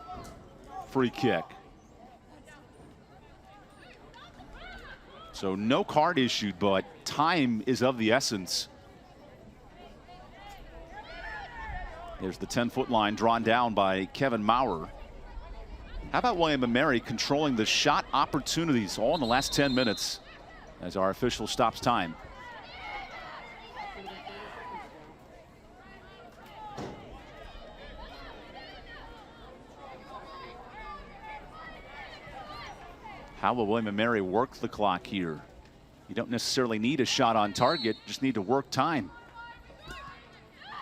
free kick. So no card issued, but time is of the essence. There's the 10-foot line drawn down by Kevin Maurer. How about William and Mary controlling the shot opportunities all in the last 10 minutes as our official stops time. How will William and Mary work the clock here? You don't necessarily need a shot on target, just need to work time.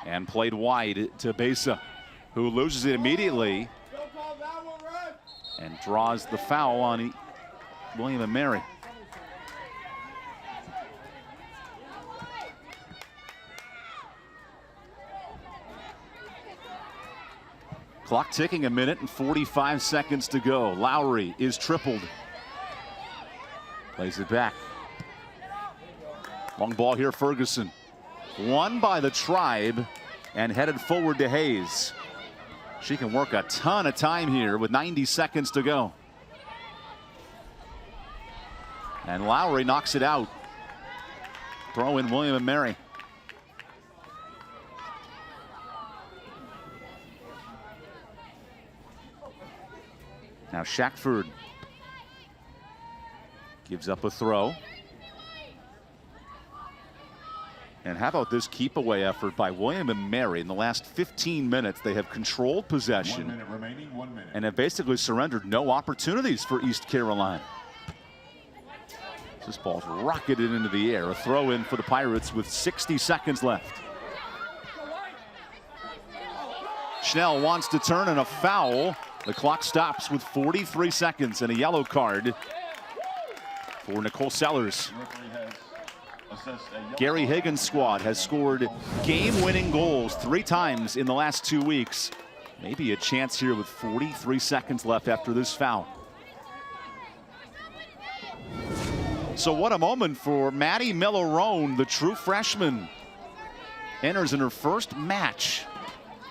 And played wide to Beza, who loses it immediately. and draws the foul on William and Mary. Clock ticking, 1 minute and 45 seconds to go. Lowry is tripled. Plays it back. Long ball here, Ferguson. Won by the Tribe and headed forward to Hayes. She can work a ton of time here with 90 seconds to go. And Lowry knocks it out. Throw in William and Mary. Now Shackford gives up a throw. And how about this keep away effort by William and Mary? In the last 15 minutes, they have controlled possession 1 minute remaining, 1 minute. and have basically surrendered no opportunities for East Carolina. This ball's rocketed into the air. A throw in for the Pirates with 60 seconds left. Schnell wants to turn, and a foul. The clock stops with 43 seconds and a yellow card for Nicole Sellers. Gary Higgins' squad has scored game-winning goals 3 times in the last 2 weeks. Maybe a chance here with 43 seconds left after this foul. So what a moment for Maddie Millerone, the true freshman. Enters in her first match.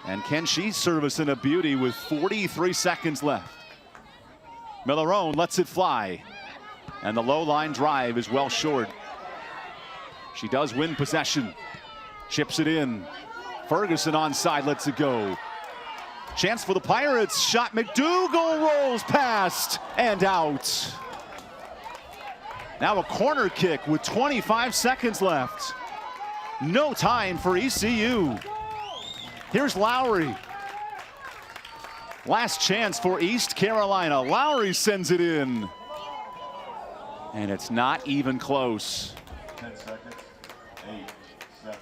And can she service in a beauty with 43 seconds left? Millerone lets it fly. And the low line drive is well short. She does win possession. Chips it in. Ferguson onside, lets it go. Chance for the Pirates. Shot, McDougal rolls past and out. Now a corner kick with 25 seconds left. No time for ECU. Here's Lowry. Last chance for East Carolina. Lowry sends it in. And it's not even close. 10 seconds. 8, 7,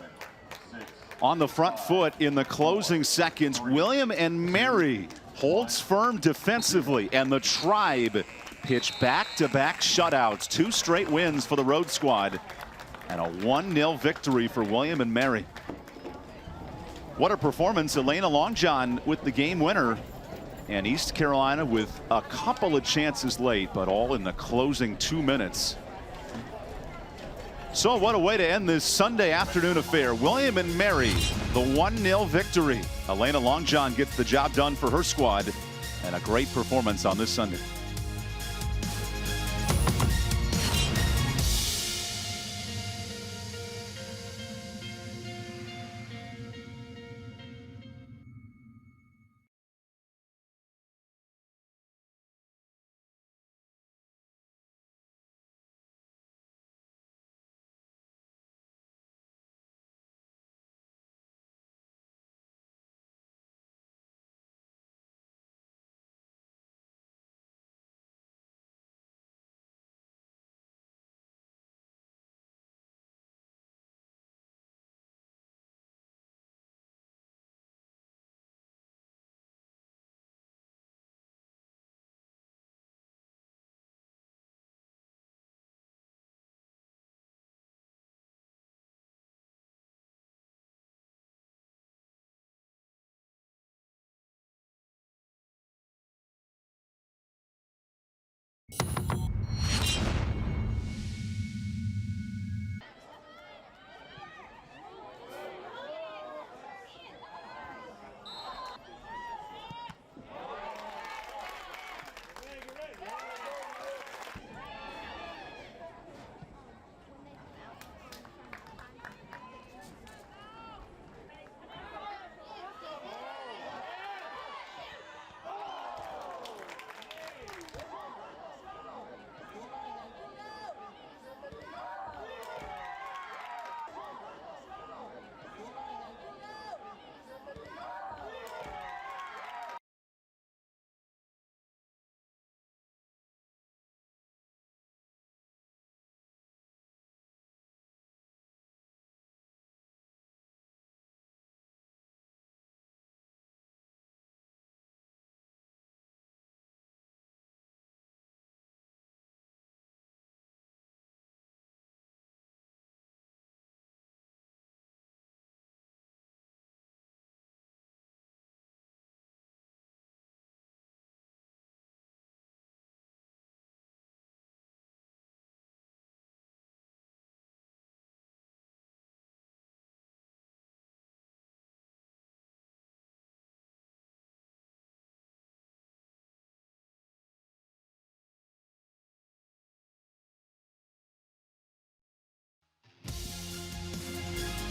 6. On the front foot in the closing seconds, William and Mary holds firm defensively, and the Tribe pitch back-to-back shutouts. 2 straight wins for the road squad, and a 1-0 victory for William and Mary. What a performance. Elena Longjohn with the game winner, and East Carolina with a couple of chances late, but all in the closing 2 minutes. So what a way to end this Sunday afternoon affair. William and Mary, the 1-0 victory. Elena Longjohn gets the job done for her squad, and a great performance on this Sunday.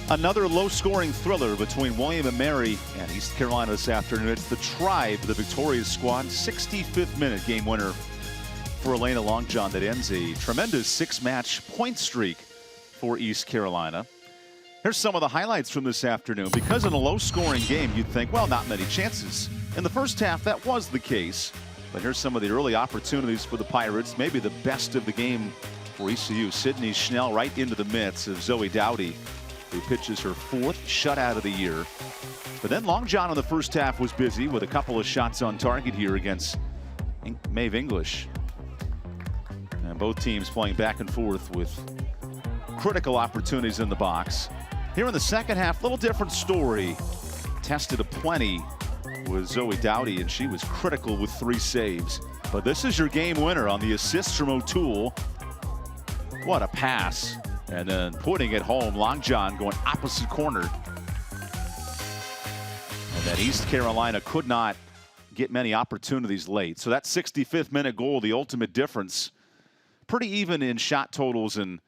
Another low-scoring thriller between William & Mary and East Carolina this afternoon. It's the Tribe, the victorious squad. 65th minute game winner for Elena Longjohn that ends a tremendous 6-match point streak for East Carolina. Here's some of the highlights from this afternoon. Because in a low-scoring game, you'd think, well, not many chances. In the first half, that was the case. But here's some of the early opportunities for the Pirates. Maybe the best of the game for ECU. Sydney Schnell right into the midst of Zoe Dowdy, who pitches her 4th shutout of the year. But then Longjohn in the first half was busy with a couple of shots on target here against Maeve English. And both teams playing back and forth with critical opportunities in the box. Here in the second half, little different story. Tested aplenty with Zoe Dowdy, and she was critical with 3 saves. But this is your game winner on the assist from O'Toole. What a pass. And then putting it home, Longjohn going opposite corner. And then East Carolina could not get many opportunities late. So that 65th minute goal, the ultimate difference. Pretty even in shot totals, and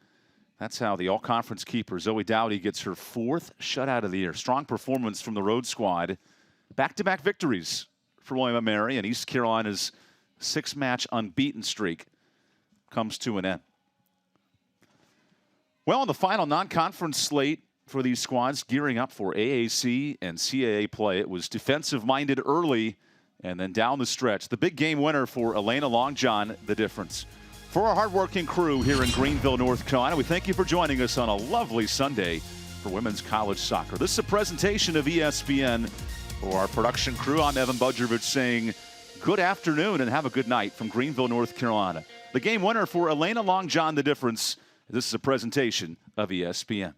that's how the all-conference keeper, Zoe Dowdy, gets her 4th shutout of the year. Strong performance from the road squad. Back-to-back victories for William & Mary, and East Carolina's 6-match unbeaten streak comes to an end. Well, on the final non-conference slate for these squads gearing up for AAC and CAA play, it was defensive-minded early and then down the stretch. The big game winner for Elena Longjohn, the difference. For our hardworking crew here in Greenville, North Carolina, we thank you for joining us on a lovely Sunday for women's college soccer. This is a presentation of ESPN. For our production crew, I'm Evan Budrovich saying good afternoon and have a good night from Greenville, North Carolina. The game winner for Elena Longjohn, the difference. This is a presentation of ESPN.